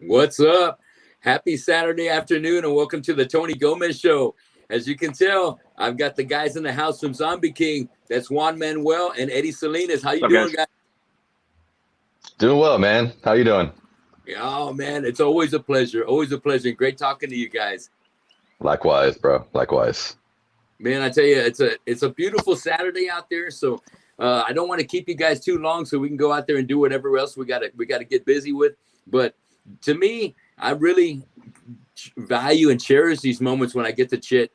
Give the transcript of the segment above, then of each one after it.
What's up? Happy Saturday afternoon and welcome to the Tony Gomez Show. As you can tell, I've got the guys in the house from ZombieKing. That's Juan Manuel and Eddie Salinas. How you doing, guys? Doing well, man. How you doing? Oh, man, it's always a pleasure. Always a pleasure. Great talking to you guys. Likewise, bro. Likewise. Man, I tell you, it's a beautiful Saturday out there. So I don't want to keep you guys too long so we can go out there and do whatever else we gotta get busy with. But to me, I really value and cherish these moments when I get to chit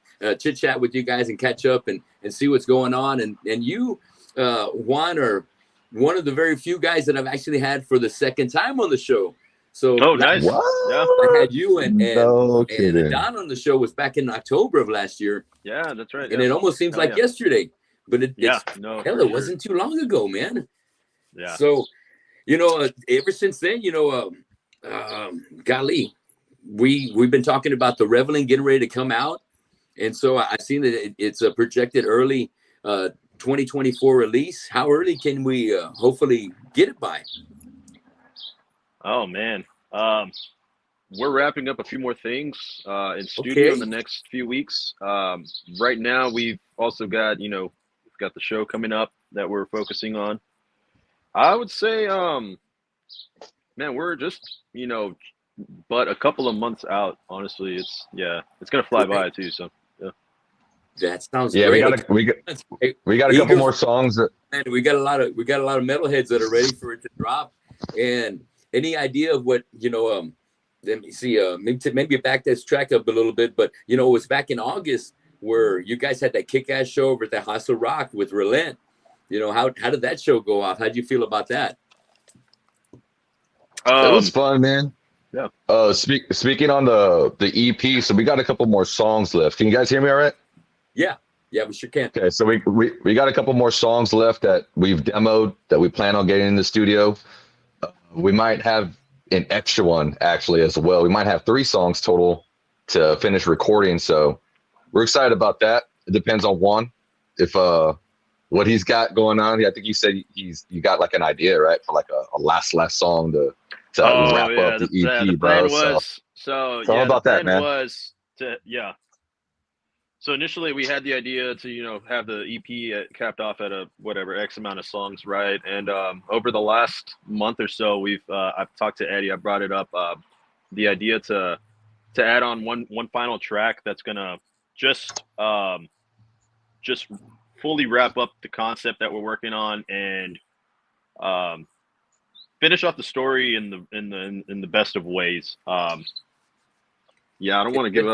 chat with you guys and catch up and see what's going on. And you, Juan, are one of the very few guys that I've actually had for the second time on the show. So nice. What? Yeah. I had you and kidding. Don on the show was back in October of last year. Yeah, that's right. And it almost seems like yesterday, but it wasn't too long ago, man. Yeah. So, ever since then, golly, we've been talking about the Reveling getting ready to come out. And so I've seen that it's a projected early 2024 release. How early can we hopefully get it by? Oh man, we're wrapping up a few more things in studio in the next few weeks. Right now, we've also got we've got the show coming up that we're focusing on. I would say, man, we're just but a couple of months out. Honestly, it's gonna fly by too. So yeah, that sounds great. We got a couple more songs and we got a lot of metalheads that are ready for it to drop. And any idea of what let me see, maybe back this track up a little bit, but it was back in August where you guys had that kick-ass show over at the House of Rock with Relent. How did that show go off? How'd you feel about that? It was fun, man. Yeah. Speaking on the EP, so we got a couple more songs left. Can you guys hear me all right? Yeah, we sure can. Okay, so we got a couple more songs left that we've demoed that we plan on getting in the studio. We might have an extra one actually as well. We might have 3 songs total to finish recording. So we're excited about that. It depends on Juan if what he's got going on. I think you said you got like an idea, right, for like a last song to wrap up the EP, the bro. Plan about that, man. So initially we had the idea to have the EP capped off at a whatever X amount of songs, right? And over the last month or so, I've talked to Eddie. I brought it up, the idea to add on one final track that's gonna just fully wrap up the concept that we're working on and finish off the story in the best of ways. I don't want to give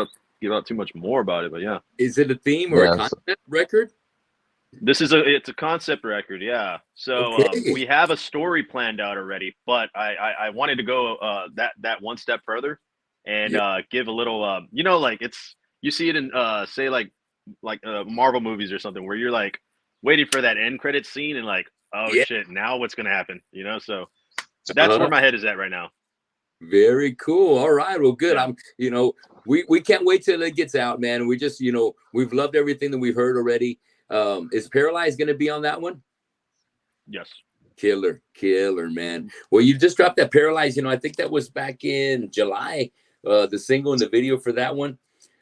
out too much more about it, but yeah. Is it a theme or a concept record? It's a concept record, yeah. So we have a story planned out already, but I wanted to go that one step further and give a little like you see it in say like Marvel movies or something where you're like waiting for that end credit scene and like, oh shit, now what's gonna happen? So that's where my head is at right now. Very cool. All right. Well, good. We can't wait till it gets out, man. We just, we've loved everything that we've heard already. Is Paralyzed going to be on that one? Yes. Killer, man. Well, you just dropped that Paralyzed. I think that was back in July, the single and the video for that one.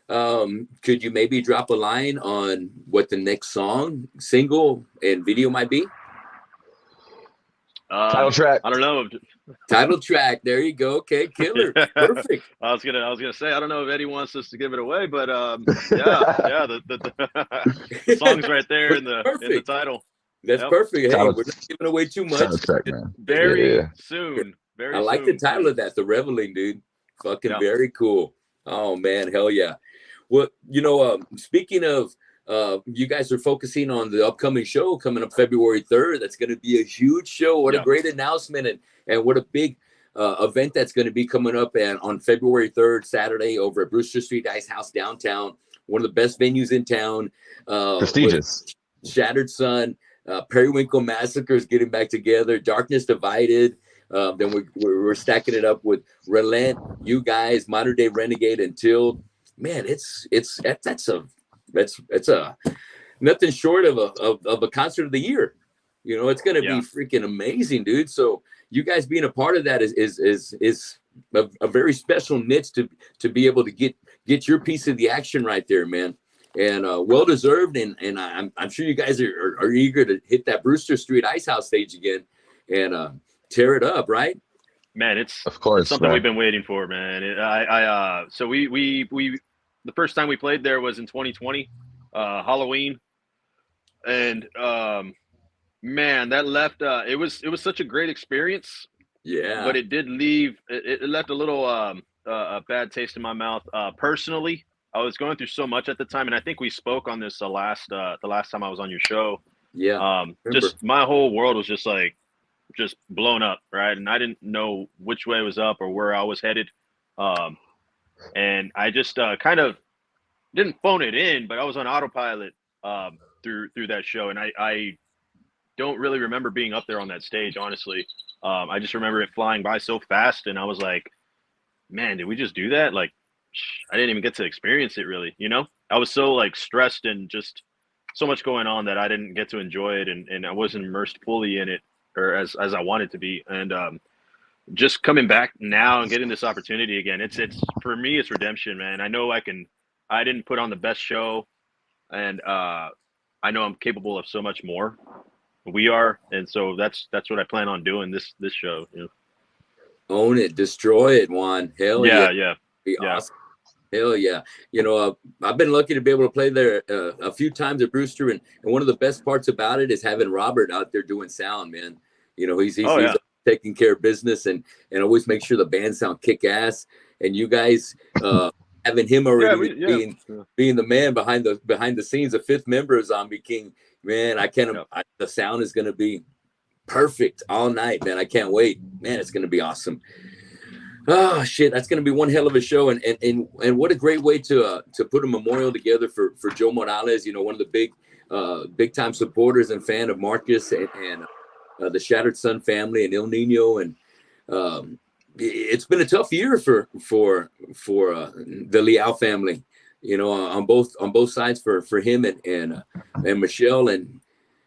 Could you maybe drop a line on what the next song, single, and video might be? Title track. I don't know. Title track. There you go. Okay, killer. Perfect. I was gonna say I don't know if Eddie wants us to give it away, but the song's right there in the title. That's perfect. Hey, we're not giving away too much. Title track, man. Very soon. I like the title of that, The Reveling, dude. Fucking very cool. Oh man, hell yeah. Well, speaking of you guys are focusing on the upcoming show coming up February 3rd. That's going to be a huge show. What a great announcement and what a big event that's going to be coming up on February 3rd, Saturday over at Brewster Street Ice House downtown. One of the best venues in town. Prestigious. Shattered Sun, Periwinkle Massacre is getting back together. Darkness Divided. Then we're stacking it up with Relent, you guys, Modern Day Renegade, and Till. Man, it's nothing short of a concert of the year. It's going to be freaking amazing, dude. So you guys being a part of that is a very special niche to be able to get your piece of the action right there, man. And well deserved. And I'm sure you guys are eager to hit that Brewster Street Ice House stage again and tear it up, right? Man, it's Of course, it's something man. we've been waiting for, man. So we the first time we played there was in 2020, Halloween, and man, that left. It was such a great experience. Yeah. But it did leave. It left a little a bad taste in my mouth. Personally, I was going through so much at the time, and I think we spoke on this the last time I was on your show. Yeah. Just my whole world was just blown up, right? And I didn't know which way was up or where I was headed. And I just kind of didn't phone it in, but I was on autopilot through that show, and I don't really remember being up there on that stage, honestly. I just remember it flying by so fast, and I was like, man, did we just do that? Like, I didn't even get to experience it, really, you know? I was so, like, stressed and just so much going on that I didn't get to enjoy it, and I wasn't immersed fully in it, or as I wanted to be. And just coming back now and getting this opportunity again, it's for me, it's redemption, man. I know I didn't put on the best show, and I know I'm capable of so much more. We are, and so that's what I plan on doing this show. You know? Own it, destroy it, Juan. Hell yeah. Be awesome. Hell yeah. You know, I've been lucky to be able to play there a few times at Brewster, and one of the best parts about it is having Robert out there doing sound, man. You know, he's taking care of business and always make sure the band sound kick ass. And you guys having him already being the man behind the scenes, the fifth member of ZombieKing. Man, the sound is going to be perfect all night, man. I can't wait. Man, it's going to be awesome. Oh shit, that's going to be one hell of a show. And what a great way to put a memorial together for Joe Morales, you know, one of the big time supporters and fan of Marcus and the Shattered Sun family and El Nino. And it's been a tough year for the Leal family. You know, on both sides for him and Michelle, and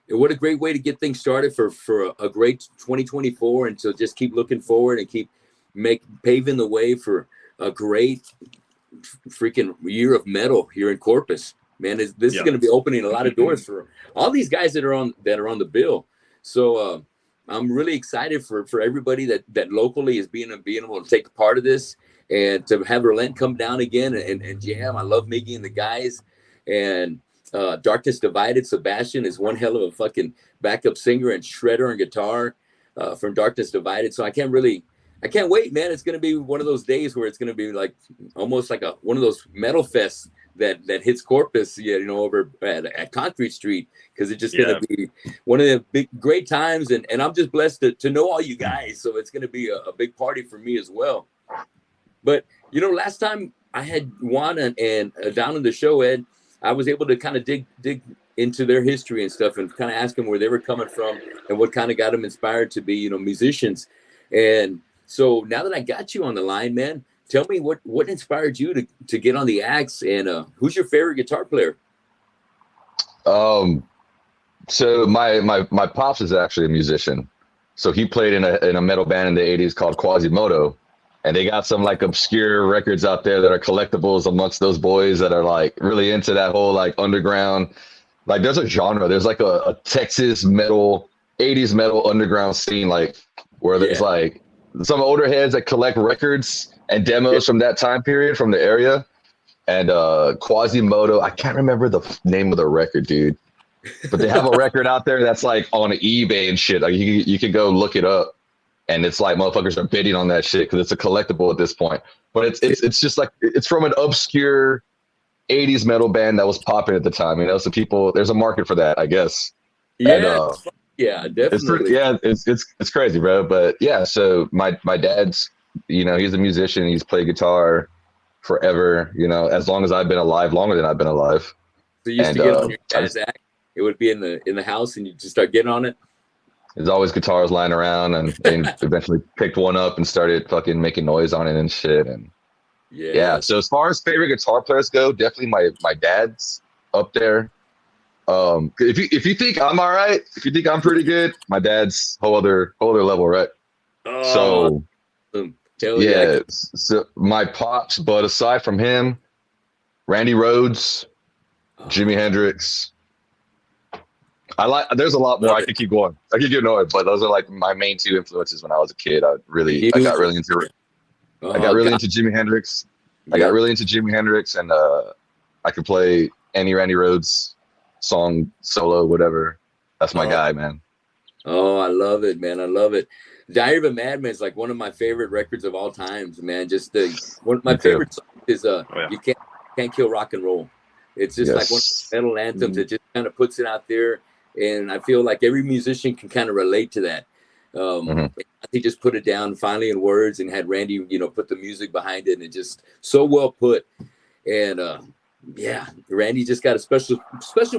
what a great way to get things started for a great 2024, and to just keep looking forward and keep paving the way for a great freaking year of metal here in Corpus. Man, this is going to be opening a lot of doors for all these guys that are on the bill. So I'm really excited for everybody that locally is being able to take part of this. And to have Relent come down again and jam. I love Miggy and the guys. And Darkness Divided, Sebastian is one hell of a fucking backup singer and shredder and guitar from Darkness Divided. So I can't wait, man. It's going to be one of those days where it's going to be like almost like one of those metal fests that hits Corpus, you know, over at Concrete Street, because it's just going to be one of the big, great times. And I'm just blessed to know all you guys. So it's going to be a big party for me as well. But, you know, last time I had Juan and down in the show, Ed, I was able to kind of dig into their history and stuff and kind of ask them where they were coming from and what kind of got them inspired to be, you know, musicians. And so now that I got you on the line, man, tell me what inspired you to get on the axe, and who's your favorite guitar player? So my pops is actually a musician. So he played in a metal band in the 80s called Quasimodo. And they got some like obscure records out there that are collectibles amongst those boys that are like really into that whole like underground. Like there's a genre, there's like a Texas metal, 80s metal underground scene, like where there's like some older heads that collect records and demos from that time period from the area. And Quasimodo, I can't remember the name of the record, dude. But they have a record out there that's like on eBay and shit. Like you can go look it up. And it's like motherfuckers are bidding on that shit because it's a collectible at this point. But it's just like it's from an obscure 80s metal band that was popping at the time. You know, so there's a market for that, I guess. Yeah, and, definitely. It's crazy, bro. But yeah, so my dad's, you know, he's a musician. He's played guitar forever. You know, as long as I've been alive, longer than I've been alive. So you used to get on your dad's act. It would be in the house, and you just start getting on it. There's always guitars lying around, and eventually picked one up and started fucking making noise on it and shit. And yeah. So as far as favorite guitar players go, definitely my dad's up there. If you think I'm all right, if you think I'm pretty good, my dad's whole other level, right? So Hell yeah. So my pops, but aside from him, Randy Rhoads, Jimi Hendrix. There's a lot more. I could keep going. I could get going, but those are like my main two influences when I was a kid. I got really into it. I got really into Jimi Hendrix. I got really into Jimi Hendrix, and I could play any Randy Rhoads song, solo, whatever. That's my guy, man. Oh, I love it, man. I love it. Diary of a Madman is like one of my favorite records of all times, man. Just one of my favorite songs is You Can't Kill Rock and Roll. It's just like one of the metal anthems that just kind of puts it out there. And I feel like every musician can kind of relate to that. He just put it down finally in words and had Randy, put the music behind it, and it just so well put. And Randy just got a special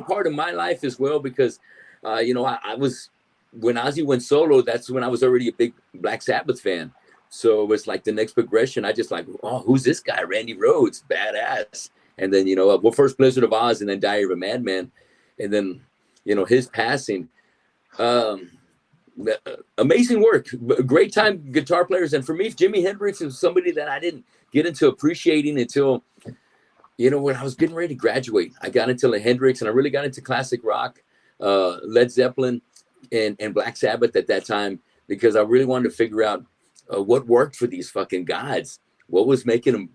part of my life as well, because I was, when Ozzy went solo, that's when I was already a big Black Sabbath fan. So it was like the next progression. I just like, oh, who's this guy? Randy Rhoads, badass. And then, first Blizzard of Oz, and then Diary of a Madman. And then, his passing. Amazing work. Great time guitar players. And for me, Jimi Hendrix was somebody that I didn't get into appreciating until, when I was getting ready to graduate. I got into Hendrix, and I really got into classic rock, Led Zeppelin, and Black Sabbath at that time, because I really wanted to figure out what worked for these fucking gods. What was making them,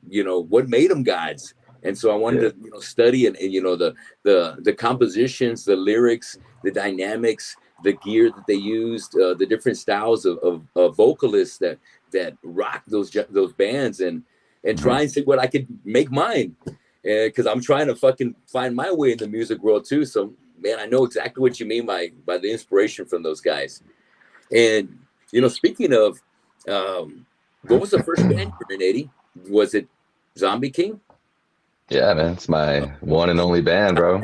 what made them gods? And so I wanted to study and the compositions, the lyrics, the dynamics, the gear that they used, the different styles of vocalists that rock those bands, and try and see what I could make mine, because I'm trying to fucking find my way in the music world too. So man, I know exactly what you mean by the inspiration from those guys. And speaking of, what was the first band you were in, Eddie? Was it ZombieKing? Yeah, man, it's my one and only band, bro.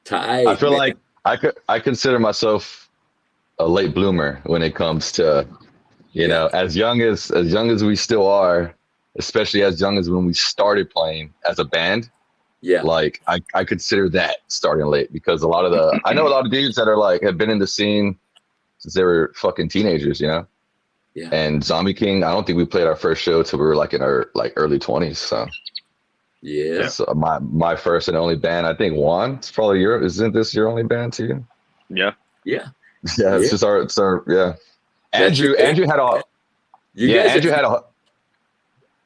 Tight, I feel like I consider myself a late bloomer when it comes to, as young as we still are, especially as young as when we started playing as a band. Yeah, like I consider that starting late, because I know a lot of dudes that are like have been in the scene since they were fucking teenagers, Yeah. And ZombieKing, I don't think we played our first show till we were like in our early 20s. So yeah, so my first and only band, I think Juan, it's probably isn't this your only band too? Yeah. It's just our Andrew had a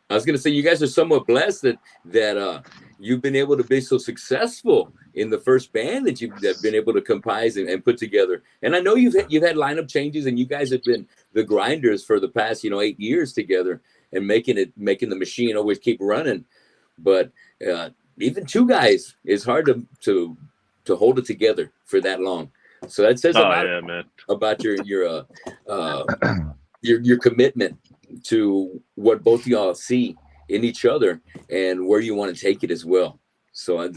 I was gonna say, you guys are somewhat blessed that you've been able to be so successful in the first band that you've been able to compose and put together. And I know you've had lineup changes, and you guys have been the grinders for the past 8 years together, and making the machine always keep running. But even two guys, it's hard to hold it together for that long. So that says a lot about your commitment to what both of y'all see in each other and where you want to take it as well. So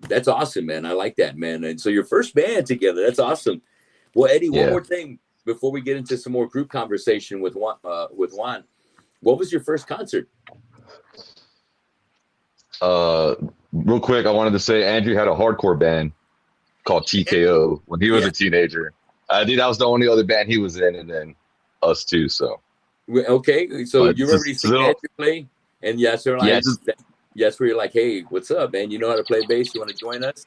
that's awesome, man. I like that, man. And so your first band together, that's awesome. Well, Eddie, one more thing before we get into some more group conversation with Juan. What was your first concert? Real quick, I wanted to say Andrew had a hardcore band called TKO when he was a teenager. I think that was the only other band he was in, and then us too. So okay, so you already seen Andrew play, and yes, where you're like, hey, what's up, man? You know how to play bass? You want to join us?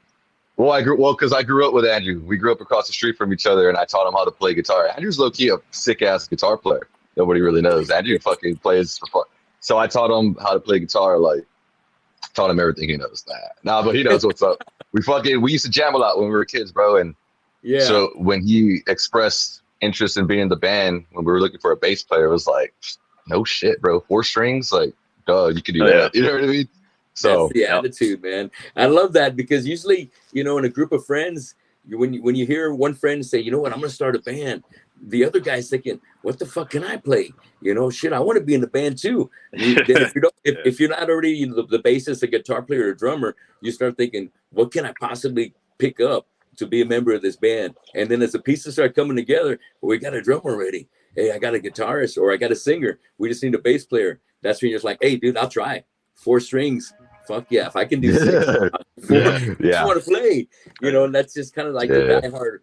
Well, because I grew up with Andrew. We grew up across the street from each other, and I taught him how to play guitar. Andrew's low key a sick ass guitar player. Nobody really knows. Andrew fucking plays for fun. So I taught him how to play guitar, taught him everything he knows. But he knows what's up. We used to jam a lot when we were kids, bro. And so when he expressed interest in being in the band, when we were looking for a bass player, it was like, no shit, bro. 4 strings, duh, you can do that. You know what I mean? So that's the attitude, man. I love that, because usually, in a group of friends, when you hear one friend say, you know what, I'm gonna start a band, the other guy's thinking, what the fuck can I play? Shit, I want to be in the band too. If you're not already the bassist, a guitar player, or a drummer, you start thinking, what can I possibly pick up to be a member of this band? And then as the pieces start coming together, we got a drummer ready. Hey, I got a guitarist, or I got a singer. We just need a bass player. That's when you're just like, hey, dude, I'll try 4 strings. Fuck yeah, if I can do 6, 4, I just want to play. And that's just kind of like the diehard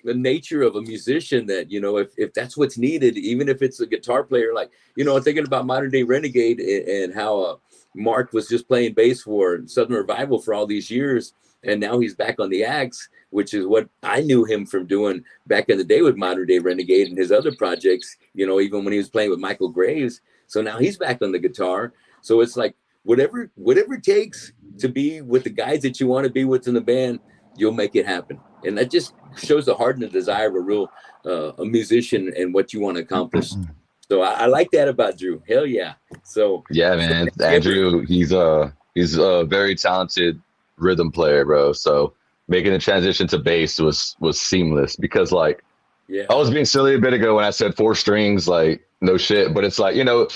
the nature of a musician that, you know, if that's what's needed, even if it's a guitar player, like, you know, thinking about Modern Day Renegade and how Mark was just playing bass for Southern Revival for all these years, and now he's back on the axe, which is what I knew him from doing back in the day with Modern Day Renegade and his other projects, you know, even when he was playing with Michael Graves. So now he's back on the guitar. So it's like whatever it takes to be with the guys that you want to be with in the band, you'll make it happen. And that just shows the heart and the desire of a real a musician and what you want to accomplish. So I like that about Drew. Hell yeah. So yeah, man. Andrew, he's a very talented rhythm player, bro. So making the transition to bass was seamless because like I was being silly a bit ago when I said 4 strings, like no shit. But it's like, you know,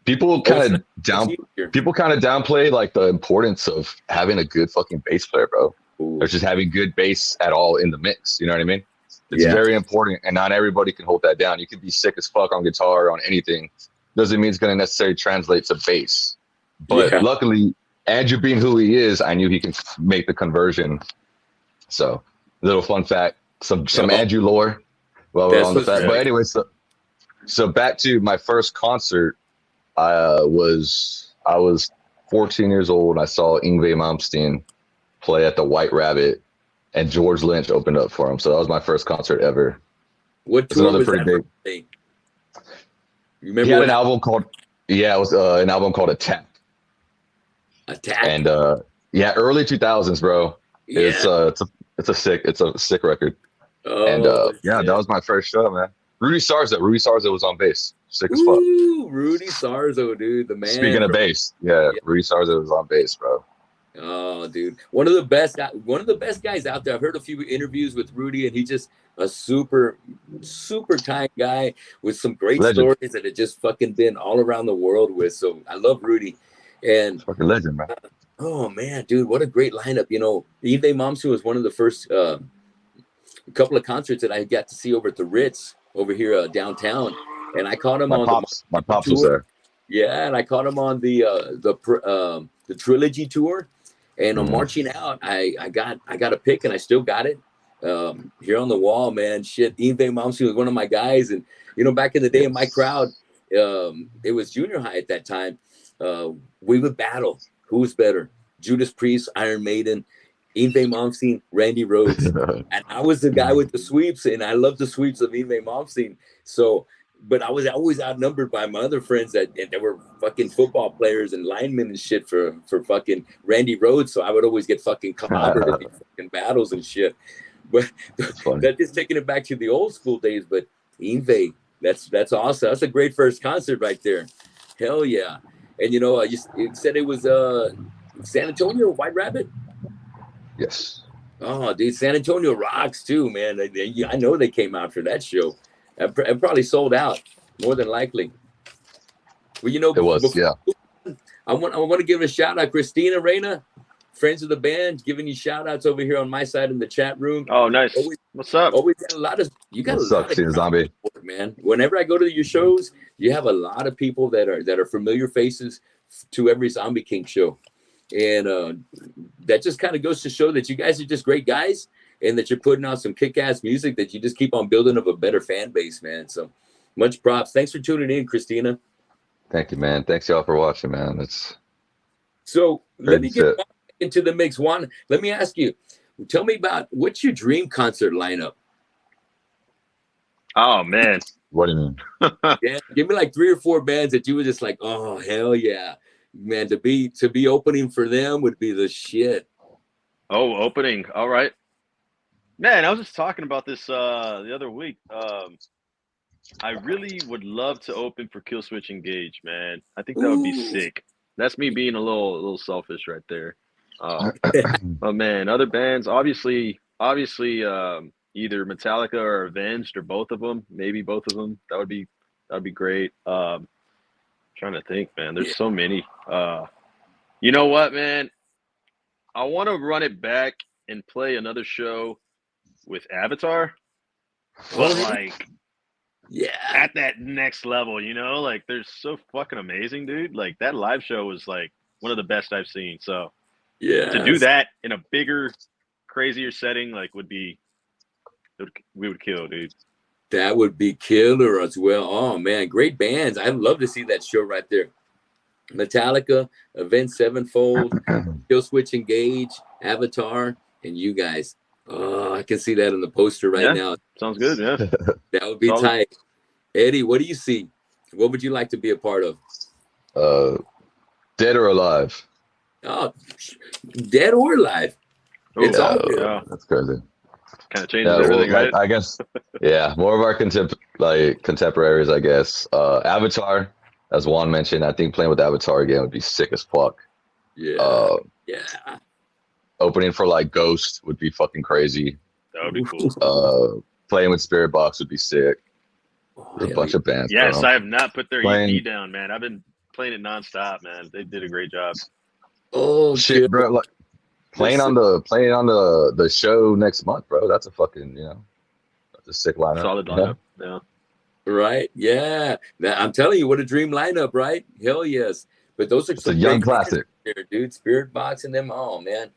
people kind of downplay like the importance of having a good fucking bass player, bro. Ooh. Or just having good bass at all in the mix. You know what I mean? It's very important, and not everybody can hold that down. You can be sick as fuck on guitar or on anything. Doesn't mean it's going to necessarily translate to bass. But luckily, Andrew being who he is, I knew he can make the conversion. So, little fun fact, some Andrew lore while we're on the fact. But anyway, so back to my first concert. I was 14 years old. I saw Yngwie Malmsteen play at the White Rabbit, and George Lynch opened up for him. So that was my first concert ever. What tour was that? Big. You remember? He had an album called it was an album called Attack. Attack. And early 2000s, bro. Yeah. It's a sick record. Oh, and that was my first show, man. Rudy Sarzo was on bass. Sick as fuck. Rudy Sarzo, dude, the man. Speaking of bass, Rudy Sarzo was on bass, bro. Oh, dude, one of the best guys out there. I've heard a few interviews with Rudy, and he's just a super kind guy with some great stories that have just fucking been all around the world with. So I love Rudy, and fucking legend, man. Oh man, dude, what a great lineup! You know, Yngwie Malmsteen was one of the first couple of concerts that I got to see over at the Ritz over here downtown, and I caught him my pops was there. Yeah, and I caught him on the Trilogy tour. And on Marching Out, I got a pick, and I still got it here on the wall, man. Shit, Yngwie Malmsteen was one of my guys, and you know, back in the day in my crowd, it was junior high at that time. We would battle who was better: Judas Priest, Iron Maiden, Yngwie Malmsteen, Randy Rhoads, and I was the guy with the sweeps, and I loved the sweeps of Yngwie Malmsteen. So. But I was always outnumbered by my other friends that were fucking football players and linemen and shit for fucking Randy Rhoads. So I would always get fucking clobbered in fucking battles and shit. But that is taking it back to the old school days. But Yngwie, that's awesome. That's a great first concert right there. Hell yeah. And you know, you said it was San Antonio, White Rabbit? Yes. Oh, dude, San Antonio rocks too, man. I know they came out for that show. It probably sold out, more than likely. Well, you know, it was. I want to give a shout out, Christina Reyna, friends of the band, giving you shout outs over here on my side in the chat room. Oh, nice. What's up? Always got a lot of Zombie support, man. Whenever I go to your shows, you have a lot of people that are familiar faces to every ZombieKing show, and that just kind of goes to show that you guys are just great guys. And that you're putting out some kick-ass music that you just keep on building up a better fan base, man. So much props. Thanks for tuning in, Christina. Thank you, man. Thanks y'all for watching, man. So let me get into the mix. Juan, let me ask you, tell me about what's your dream concert lineup? Oh man. What do you mean? Yeah, give me like 3 or 4 bands that you were just like, oh hell yeah. Man, to be opening for them would be the shit. Oh, opening. All right. Man, I was just talking about this the other week. I really would love to open for Killswitch Engage, man. I think that would be sick. That's me being a little selfish right there. But man, other bands, obviously, either Metallica or Avenged or both of them, maybe both of them. That'd be great. Trying to think, man. There's so many. You know what, man? I want to run it back and play another show with Avatar, but like at that next level, you know, like they're so fucking amazing, dude. Like that live show was like one of the best I've seen. So to do that in a bigger, crazier setting, like would be we would kill, dude. That would be killer as well. Oh man, great bands. I'd love to see that show right there. Metallica, Avenged Sevenfold, Kill Switch Engage, Avatar, and you guys. Oh, I can see that in the poster right now. Sounds good. Yeah, that would be solid. tight. Eddie, what do you see? What would you like to be a part of? Dead or alive? Oh, dead or alive. It's all good. Yeah. That's crazy. Kind of changes everything, right? I guess, yeah, more of our contemporaries, I guess. Avatar, as Juan mentioned, I think playing with Avatar again would be sick as fuck. Yeah. Yeah. Opening for like Ghost would be fucking crazy. That would be cool. Playing with Spirit Box would be sick. There's a bunch of bands. Yes, bro. I have not put their EP down, man. I've been playing it nonstop, man. They did a great job. Oh shit, bro! Like, playing on the show next month, bro. That's a fucking that's a sick lineup. Solid lineup. Yeah. Right. Yeah. I'm telling you, what a dream lineup, right? Hell yes. But those are some a young classic, here, dude. Spirit Box and them. Oh man.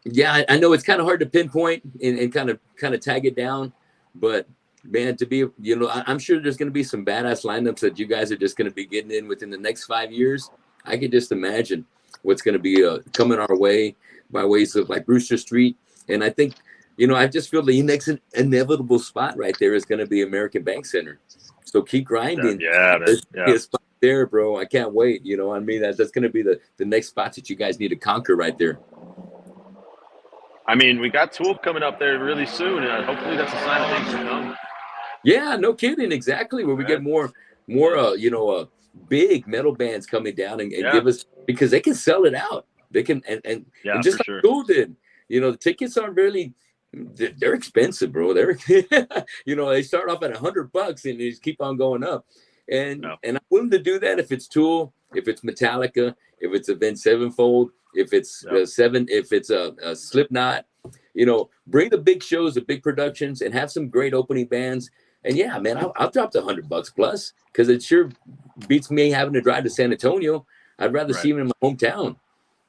Yeah, I know it's kind of hard to pinpoint and kind of tag it down, but man, to be, I'm sure there's going to be some badass lineups that you guys are just going to be getting in within the next 5 years. I could just imagine what's going to be coming our way by ways of like Brewster Street. And I think, I just feel the next inevitable spot right there is going to be American Bank Center. So keep grinding. Yeah, man. Yeah. There, bro. I can't wait. I mean, that's going to be the next spot that you guys need to conquer right there. I mean, we got Tool coming up there really soon, and hopefully that's a sign of things to come. Yeah, no kidding. Exactly. Where we get more big metal bands coming down and give us, because they can sell it out. They can, and just like Tool did. The tickets aren't really, they're expensive, bro. They're, they start off at $100 and they just keep on going up. And I'm willing to do that if it's Tool, if it's Metallica, if it's Avenged Sevenfold, if it's if it's a Slipknot, bring the big shows, the big productions, and have some great opening bands. And yeah, man, I'll drop the $100 plus, because it sure beats me having to drive to San Antonio. I'd rather see them in my hometown,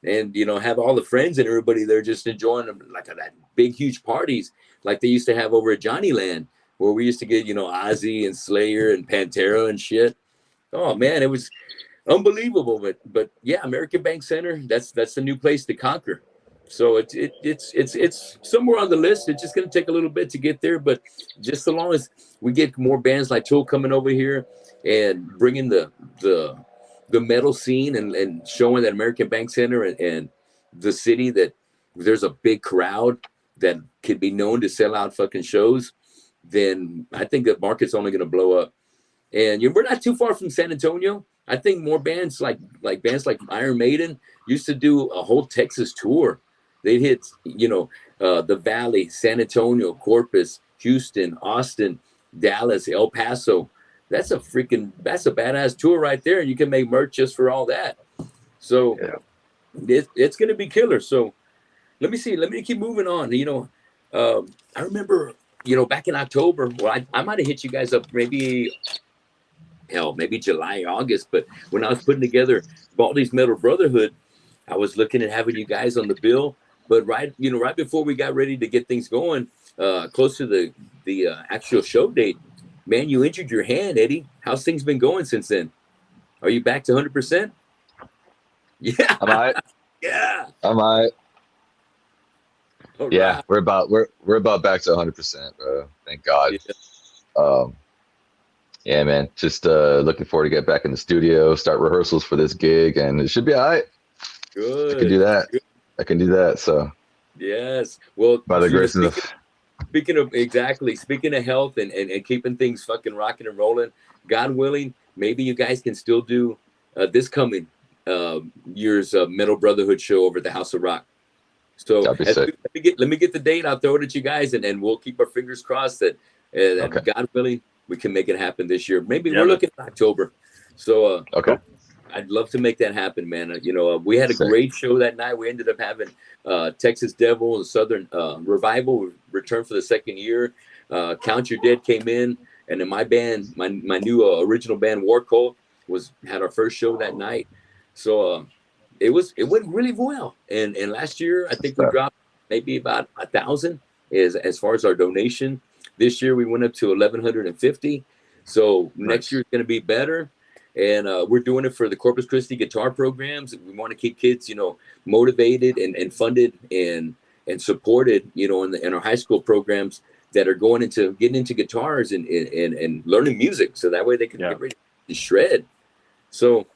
and have all the friends and everybody there just enjoying them, like that big huge parties like they used to have over at Johnny Land, where we used to get, Ozzy and Slayer and Pantera and shit. Oh man, it was unbelievable. But yeah, American Bank Center, that's the new place to conquer. So it's somewhere on the list. It's just going to take a little bit to get there, but just so long as we get more bands like Tool coming over here and bringing the metal scene and showing that American Bank Center and the city that there's a big crowd that could be known to sell out fucking shows, then I think the market's only going to blow up. And we're not too far from San Antonio. I think more bands like bands like Iron Maiden used to do a whole Texas tour. They'd hit, the Valley, San Antonio, Corpus, Houston, Austin, Dallas, El Paso. That's a badass tour right there. And you can make merch just for all that. So it's going to be killer. So let me see. Let me keep moving on. I remember, back in October, well, I might have hit you guys up maybe July, August. But when I was putting together Baldy's Metal Brotherhood, I was looking at having you guys on the bill. But right before we got ready to get things going, close to the actual show date, man, you injured your hand, Eddie. How's things been going since then? Are you back to 100%? Yeah. Am I? Yeah. Am I? All yeah, right. we're about back to 100%, bro. Thank God. Yeah. Yeah, man. Just looking forward to get back in the studio, start rehearsals for this gig, and it should be all right. Good. I can do that. Good. I can do that. So. Yes. Well, by the grace of. Speaking of health and keeping things fucking rocking and rolling, God willing, maybe you guys can still do this coming year's Metal Brotherhood show over at the House of Rock. So let me get the date. I'll throw it at you guys, and we'll keep our fingers crossed that God willing, we can make it happen this year. Maybe we're looking at October. So I'd love to make that happen, man. We had a great show that night. We ended up having Texas Devil and Southern Revival return for the second year. Count Your Dead came in, and then my band, my new original band War Cult had our first show that night. So it went really well. And last year I think we dropped maybe about 1,000 is as far as our donation. This year we went up to 1,150. So next year is going to be better. And we're doing it for the Corpus Christi guitar programs. We want to keep kids, motivated and funded and supported, in our high school programs that are getting into guitars and learning music. So that way they can get ready to shred. So,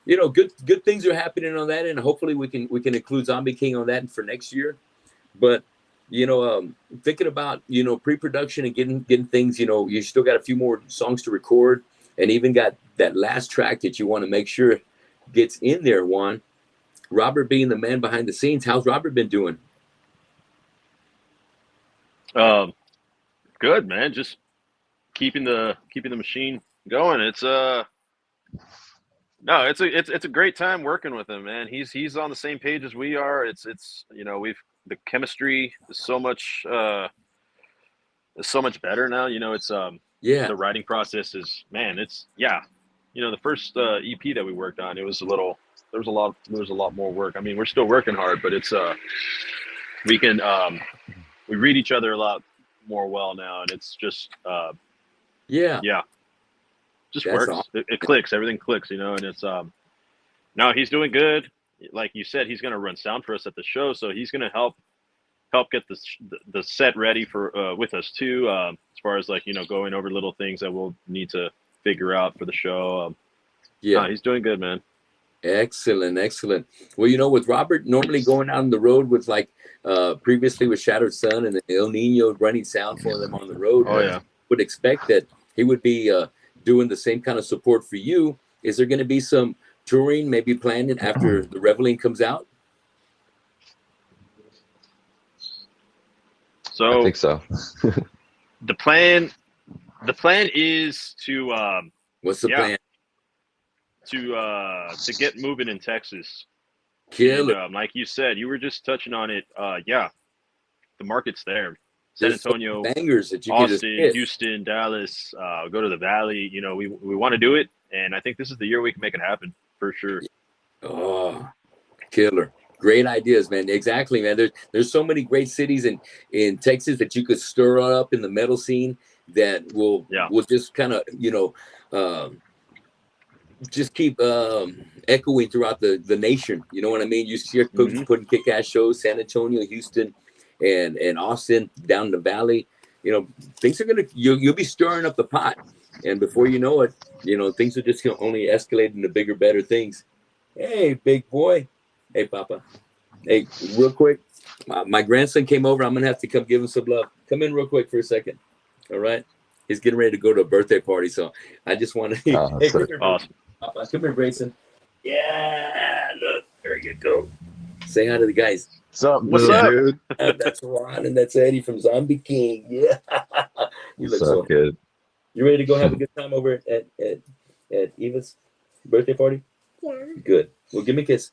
good things are happening on that, and hopefully we can include ZombieKing on that for next year. But thinking about pre-production and getting things, you still got a few more songs to record, and even got that last track that you want to make sure gets in there. Juan, Robert being the man behind the scenes, how's Robert been doing? Good, man. Just keeping the machine going. It's a great time working with him, man. He's on the same page as we are. It's the chemistry is so much better now. The writing process is, man, the first EP that we worked on, there was a lot more work. I mean, we're still working hard, but it's we read each other a lot more well now, and it's just just works. Awesome. It clicks. Everything clicks, and it's now he's doing good. Like you said, he's going to run sound for us at the show, so he's going to help get the set ready for with us too, as far as going over little things that we'll need to figure out for the show. He's doing good, man. Excellent. Well, with Robert normally going out on the road with previously with Shattered Sun and El Nino running sound for them on the road. Would expect that he would be doing the same kind of support for you. Is there going to be some touring maybe planned after the Reveling comes out? So I think so. the plan is to what's the plan? To get moving in Texas. Killer. And, like you said, you were just touching on it. The market's there. San Antonio, bangers that you Austin, Houston, Dallas, go to the Valley. We want to do it, and I think this is the year we can make it happen for sure. Oh, killer. Great ideas, man. Exactly, man. There's so many great cities in Texas that you could stir up in the metal scene that will just kind of, just keep echoing throughout the nation. You know what I mean? You see putting kick-ass shows, San Antonio, Houston, and Austin down the Valley. Things are you'll be stirring up the pot, and before you know it, things are just only escalate into bigger, better things. Hey, big boy. Hey, Papa. Hey, real quick, my grandson came over. I'm gonna have to come give him some love. Come in real quick for a second. All right. He's getting ready to go to a birthday party, so I just want to. Hey, come here, awesome. Papa. Come here, Grayson. Yeah, look, there you go. Say hi to the guys. What's up, dude? That's Ron and that's Eddie from ZombieKing. Yeah, you look so good. You ready to go have a good time over at Eva's birthday party? Yeah. Good. Well, give me a kiss.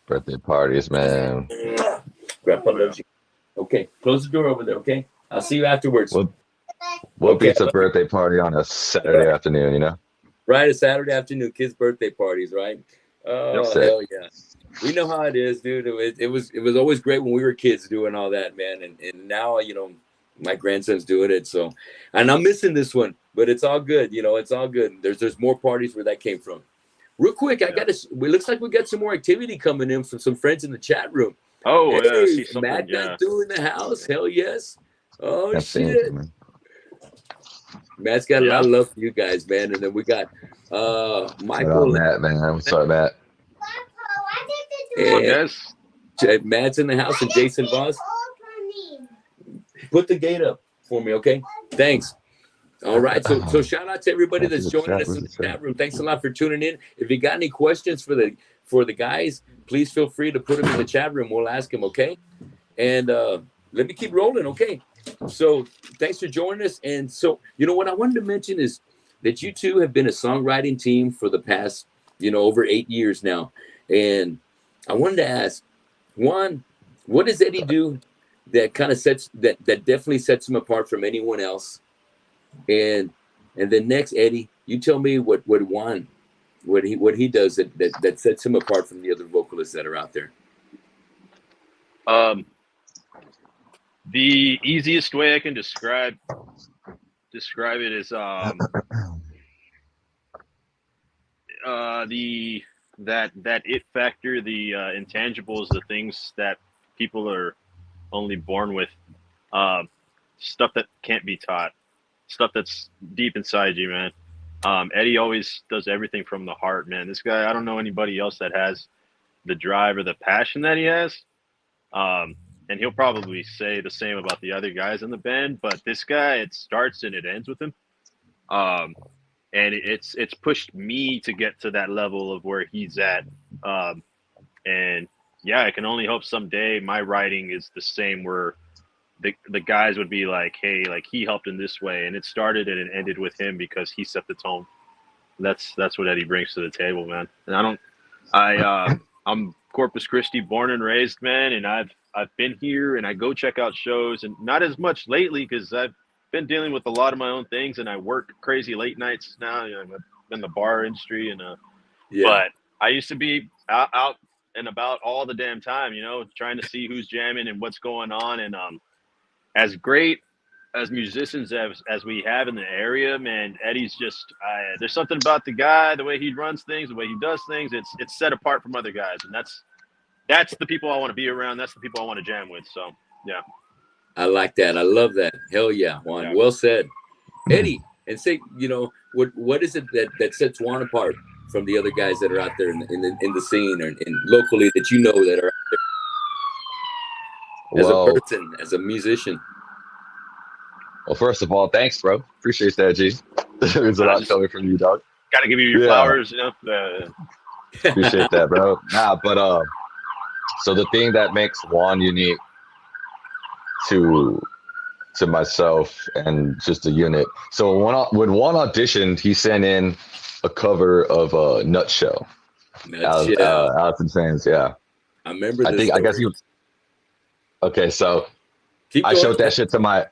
Birthday parties, man. Grandpa loves you. Okay, close the door over there. Okay, I'll see you afterwards. What beats a birthday party on a Saturday afternoon? Right, a Saturday afternoon, kids' birthday parties, right? Oh, hell yeah. We know how it is, dude. It was always great when we were kids doing all that, man. And now, my grandson's doing it. So, and I'm missing this one, but it's all good. It's all good. There's more parties where that came from. Real quick, it looks like we got some more activity coming in from some friends in the chat room. Oh, hey, yeah. I see something. Matt got through in the house. Hell yes. Oh, That's shit. Matt's got a lot of love for you guys, man. And then we got Michael. Matt, man. What's up, Matt? And Matt's in the house and Jason Voss. Put the gate up for me, okay? Thanks. All right. So shout out to everybody that's joining us in the chat room. Thanks a lot for tuning in. If you got any questions for the guys, please feel free to put them in the chat room. We'll ask them, okay? And let me keep rolling, okay? So thanks for joining us. And so, what I wanted to mention is that you two have been a songwriting team for the past, over 8 years now. And I wanted to ask, one, what does Eddie do that kind of that definitely sets him apart from anyone else? And then next, Eddie, you tell me what Juan, what he does that sets him apart from the other vocalists that are out there. The easiest way I can describe it is the that it factor, the intangibles, the things that people are only born with, stuff that can't be taught, stuff that's deep inside you, man. Eddie always does everything from the heart, man. This guy, I don't know anybody else that has the drive or the passion that he has. And he'll probably say the same about the other guys in the band, but this guy, it starts and it ends with him. And it's pushed me to get to that level of where he's at. And yeah, I can only hope someday my writing is the same, where the guys would be like, hey, like he helped in this way, and it started and it ended with him because he set the tone. That's what Eddie brings to the table, man. And I'm Corpus Christi born and raised, man, and I've been here and I go check out shows, and not as much lately because I've been dealing with a lot of my own things and I work crazy late nights now. You know, I'm in the bar industry, and but I used to be out and about all the damn time, you know, trying to see who's jamming and what's going on. And as great as musicians as we have in the area, man, Eddie's just there's something about the guy, the way he runs things, the way he does things. It's set apart from other guys, and that's the people I want to be around. That's the people I want to jam with. So yeah, I like that. I love that. Hell yeah, Juan. Yeah. Well said, Eddie. And say, you know, what is it that sets Juan apart from the other guys that are out there in the scene or locally that you know that are out there as a person, as a musician? Well, first of all, thanks, bro. Appreciate that, G. There's a lot coming from you, dog. Gotta give you your flowers, you know. Appreciate that, bro. Nah, but so the thing that makes Juan unique to myself and just the unit. So when Juan auditioned, he sent in a cover of Nutshell. Alice in Chains, yeah. I remember this. I guess he was. Okay, so I showed that shit to my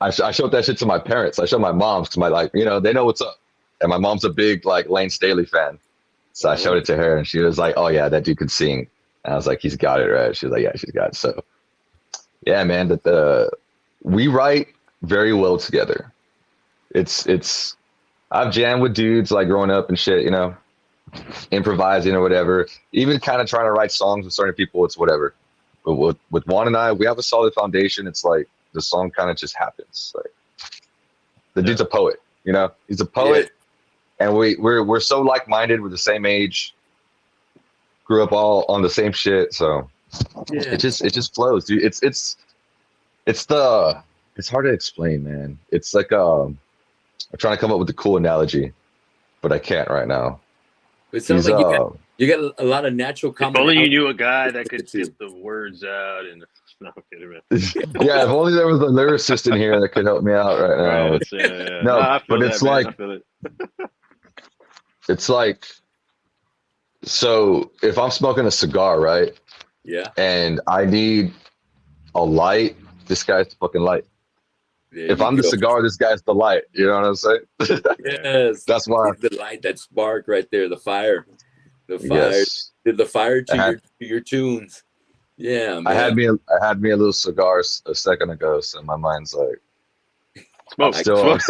parents. I showed my moms because they know what's up. And my mom's a big like Lane Staley fan. So I showed it to her and she was like, oh yeah, that dude could sing. And I was like, he's got it, right? She was like, yeah, she's got it. So yeah, man, we write very well together. I've jammed with dudes like growing up and shit, you know, improvising or whatever, even kind of trying to write songs with certain people, it's whatever. But with Juan and I, we have a solid foundation. It's like the song kind of just happens. Like the dude's a poet, you know, he's a poet, and we're so like-minded. We're the same age, grew up all on the same shit. So it just flows, dude. It's hard to explain, man. It's like I'm trying to come up with a cool analogy, but I can't right now. It sounds like you got a lot of natural comedy. If only you knew a guy that could get the words out. And no, kidding, man. Yeah, if only there was a lyricist in here that could help me out right now. Right, no, but it's like it's like, so if I'm smoking a cigar, right? Yeah. And I need a light, this guy's the fucking light. If I'm the cigar, this guy's the light. You know what I'm saying? Yes. That's why the light, that spark right there, the fire. The fire. Did the fire to your tunes. Yeah, man. I had me a little cigar a second ago, so my mind's like smoke. I'm still like,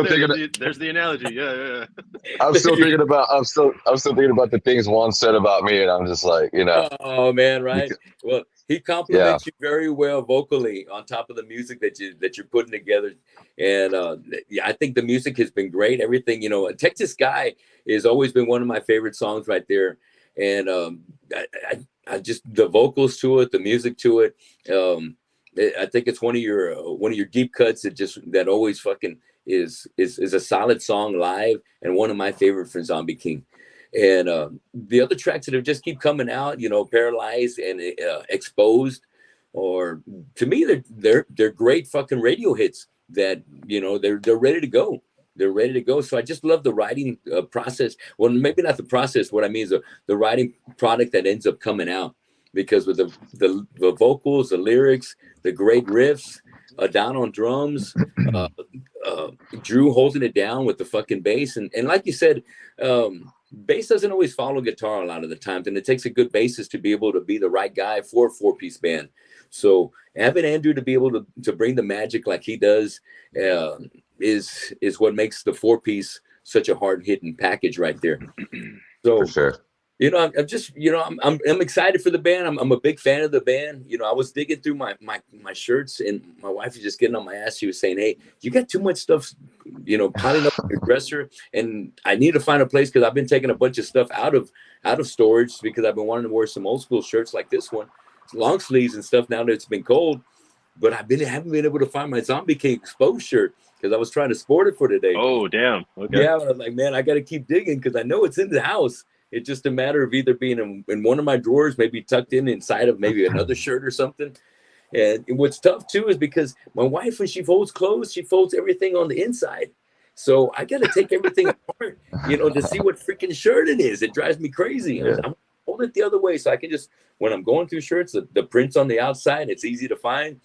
thinking. There's the analogy. Yeah. I'm still thinking about the things Juan said about me, and I'm just like, you know. Oh man, right? Well, he compliments you very well vocally on top of the music that you're putting together, and I think the music has been great. Everything, you know, Texas Guy has always been one of my favorite songs right there, and I just the vocals to it, the music to it. I think it's one of your deep cuts that always fucking is a solid song live, and one of my favorite from ZombieKing. And the other tracks that have just keep coming out, you know, Paralyzed and Exposed, or to me they're great fucking radio hits that, you know, they're ready to go. They're ready to go. So I just love the writing process. Well, maybe not the process. What I mean is the writing product that ends up coming out, because with the vocals, the lyrics, the great riffs, down on drums, Drew holding it down with the fucking bass, and like you said, bass doesn't always follow guitar a lot of the times, and it takes a good bassist to be able to be the right guy for a 4-piece band. So having Andrew to be able to bring the magic like he does is what makes the 4-piece such a hard hitting package right there. So For sure. I'm just, I'm excited for the band. I'm a big fan of the band. I was digging through my shirts, and my wife was just getting on my ass. She was saying, "Hey, you got too much stuff, piling up in your dresser, and I need to find a place because I've been taking a bunch of stuff out of storage because I've been wanting to wear some old school shirts like this one, long sleeves and stuff. Now that it's been cold, but haven't been able to find my ZombieKing exposed shirt because I was trying to sport it for today. Oh, damn. Okay. Yeah, I was like, man, I got to keep digging because I know it's in the house. It's just a matter of either being in one of my drawers, maybe tucked in inside of maybe another shirt or something. And what's tough too is because my wife, when she folds clothes, she folds everything on the inside. So I got to take everything apart, to see what freaking shirt it is. It drives me crazy. Yeah. I'm holding it the other way so I can just, when I'm going through shirts, the print's on the outside. It's easy to find.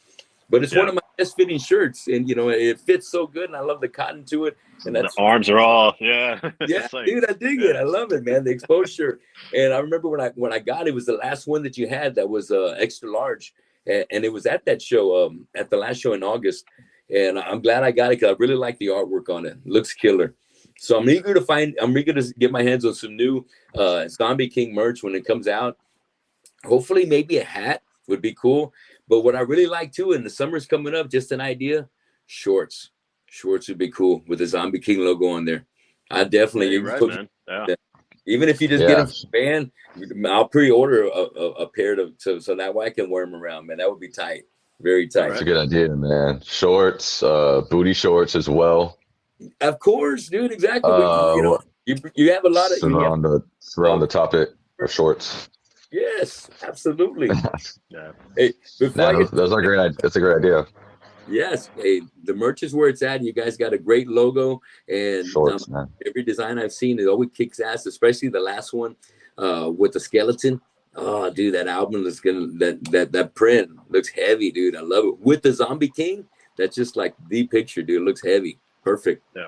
But it's one of my best fitting shirts, and it fits so good, and I love the cotton to it. And the arms are all, yeah, dude, I dig it. I love it, man. The exposed shirt. And I remember when I got it, was the last one that you had that was extra large, and it was at that show, at the last show in August. And I'm glad I got it because I really like the artwork on it. It looks killer. So I'm eager to get my hands on some new ZombieKing merch when it comes out. Hopefully, maybe a hat would be cool. But what I really like too, and the summer's coming up, just an idea, shorts. Shorts would be cool with the ZombieKing logo on there. I definitely, man. Yeah. Even if you just get them from the band, I'll pre-order a pair so that way I can wear them around, man. That would be tight. Very tight. That's a good idea, man. Shorts, booty shorts as well. Of course, dude. Exactly. You have a lot of around the topic of shorts. Yes, absolutely. Yeah. Hey, those are great. That's a great idea. Yes. Hey, the merch is where it's at. You guys got a great logo, and shorts, man. Every design I've seen, it always kicks ass. Especially the last one with the skeleton. Oh, dude, that album is that print looks heavy, dude. I love it. With the ZombieKing, that's just like the picture, dude. It looks heavy. Perfect. Yeah.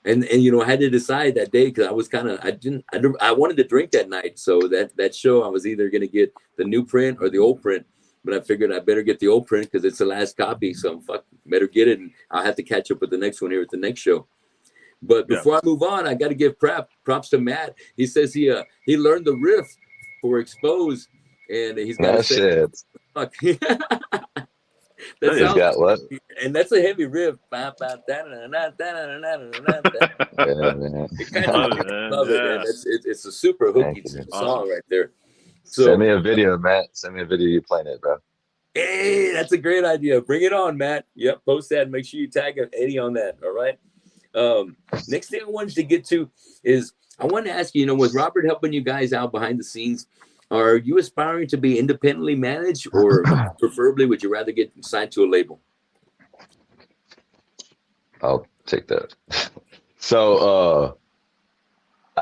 And I had to decide that day because I was I wanted to drink that night. So that show I was either gonna get the new print or the old print, but I figured I better get the old print because it's the last copy. So better get it, and I'll have to catch up with the next one here at the next show. But before I move on, I got to give props to Matt. He says he learned the riff for Expose, and he's got shit. Fuck. He's got what? And that's a heavy riff. Yeah, man. Love it, man. It's a super hooky song right there. So, send me a video, Matt. Send me a video you playing it, bro. Hey, that's a great idea. Bring it on, Matt. Yep, post that. Make sure you tag Eddie on that. All right. Next thing I wanted to get to is I want to ask you, with Robert helping you guys out behind the scenes, are you aspiring to be independently managed, or preferably would you rather get signed to a label? I'll take that. So,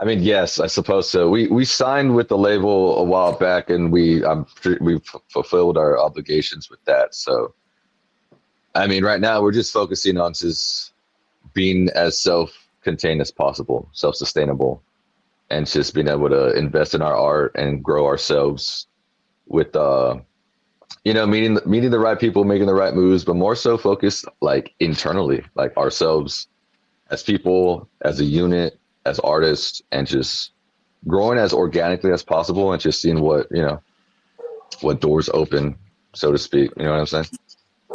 yes, I suppose so. We signed with the label a while back, and we fulfilled our obligations with that. So, right now we're just focusing on just being as self-contained as possible, self-sustainable, and just being able to invest in our art and grow ourselves with, meeting the right people, making the right moves, but more so focused internally, ourselves as people, as a unit, as artists, and just growing as organically as possible, and just seeing what doors open, so to speak. You know what I'm saying?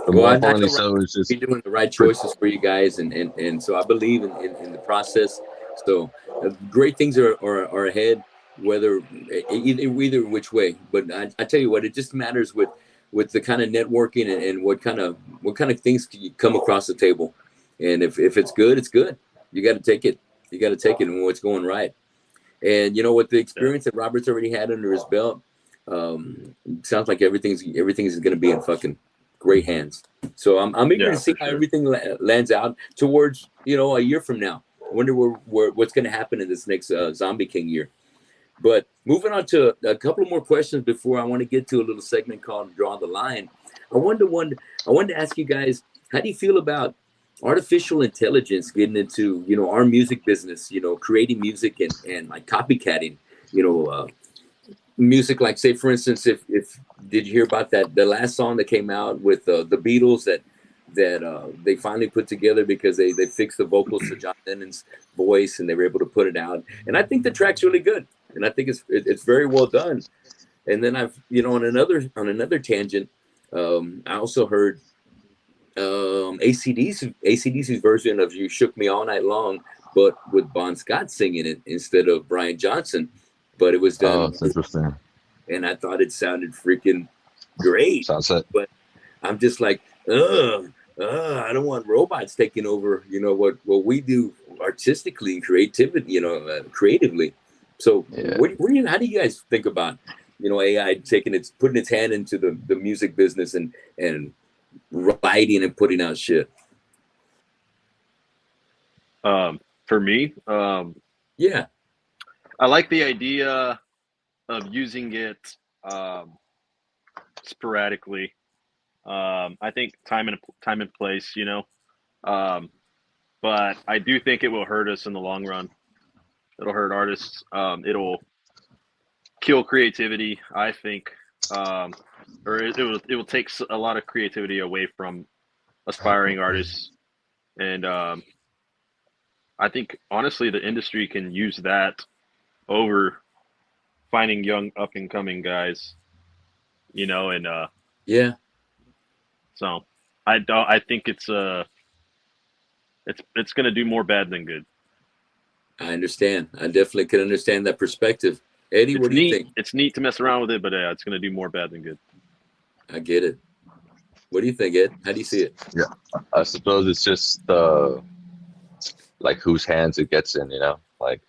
But more importantly, so it's just be doing the right choices for you guys, and so I believe in the process. So great things are ahead, whether either which way. But I tell you what, it just matters with the kind of networking and what kind of things can you come across the table. And if it's good, it's good. You got to take it. You got to take it and what's going right. And with the experience that Robert's already had under his belt, sounds like everything's going to be in fucking great hands. So I'm eager to see how everything lands out towards a year from now. I wonder what's going to happen in this next ZombieKing year. But moving on to a couple more questions before I want to get to a little segment called Draw the Line. I wanted to ask you guys, how do you feel about artificial intelligence getting into our music business, creating music and like copycatting, music, like say for instance, if did you hear about that the last song that came out with the Beatles that they finally put together because they fixed the vocals to John Lennon's voice and they were able to put it out. And I think the track's really good, and I think it's very well done. And then I've on another tangent, I also heard ACDC's version of "You Shook Me All Night Long," but with Bon Scott singing it instead of Brian Johnson. But it was Oh, done, it's interesting. and I thought it sounded freaking great. Sounds it. But I'm just like, I don't want robots taking over. What we do artistically and creativity, creatively. So, Yeah. how do you guys think about, AI putting its hand into the music business and writing and putting out shit? For me, Yeah, I like the idea of using it sporadically. I think time and place, but I do think it will hurt us in the long run. It'll hurt artists. It'll kill creativity, I think, or it will take a lot of creativity away from aspiring artists. And I think honestly, the industry can use that over finding young up and coming guys, and yeah. so I think it's going to do more bad than good. I understand. I definitely can understand that perspective. Eddie, It's what do you neat. think? It's neat to mess around with it, but it's going to do more bad than good. I get it. What do you think, Ed? How do you see it? Yeah, I suppose it's just like whose hands it gets in. Like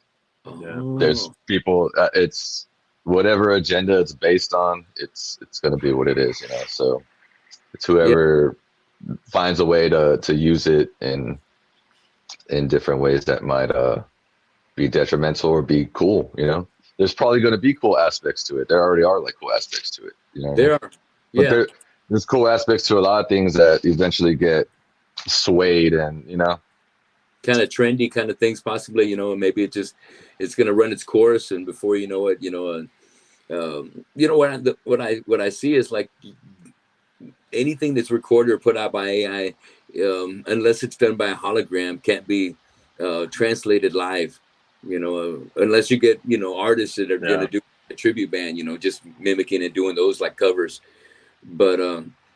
there's people. It's whatever agenda it's based on. It's going to be what it is. So it's whoever finds a way to use it in different ways that might be detrimental or be cool. There's probably going to be cool aspects to it. There already are like cool aspects to it. There are. Yeah. But there's cool aspects to a lot of things that eventually get swayed and kind of trendy kind of things possibly, and maybe it's going to run its course, and before you know it, what I see is like anything that's recorded or put out by AI, unless it's done by a hologram, can't be translated live, unless you get artists that are going to do a tribute band, just mimicking and doing those like covers. But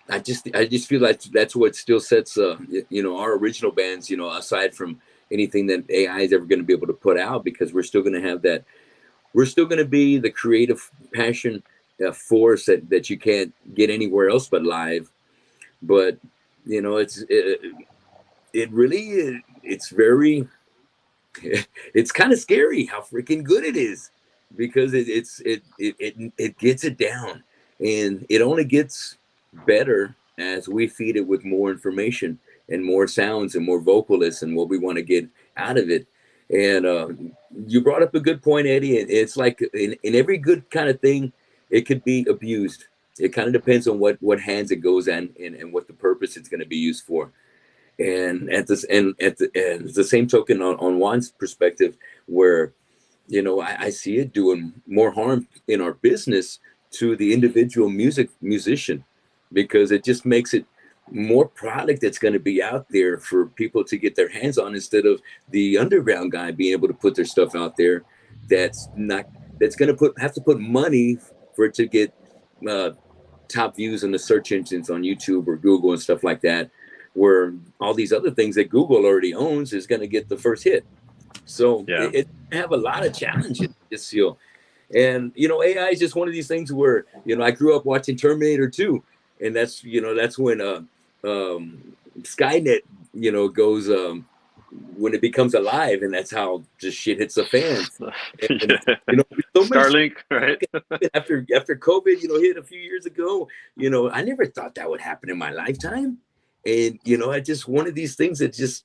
I just feel like that's what still sets our original bands, aside from anything that AI is ever going to be able to put out, because we're still going to have that. We're still going to be the creative passion force that you can't get anywhere else but live. But it's very it's kind of scary how freaking good it is, because it gets it down, and it only gets better as we feed it with more information and more sounds and more vocalists and what we want to get out of it. And you brought up a good point, Eddie. It's like in every good kind of thing, it could be abused. It kind of depends on what hands it goes in and what the purpose it's going to be used for. And at the same token, on Juan's perspective, where I see it doing more harm in our business to the individual musician, because it just makes it more product that's going to be out there for people to get their hands on, instead of the underground guy being able to put their stuff out there that's going to have to put money for it to get top views in the search engines on YouTube or Google and stuff like that, where all these other things that Google already owns is going to get the first hit. So it have a lot of challenges, just feel. And AI is just one of these things where I grew up watching Terminator 2, and that's when Skynet goes when it becomes alive, and that's how just shit hits the fan. And, so Starlink, right? after COVID, hit a few years ago, I never thought that would happen in my lifetime. And I just, one of these things that just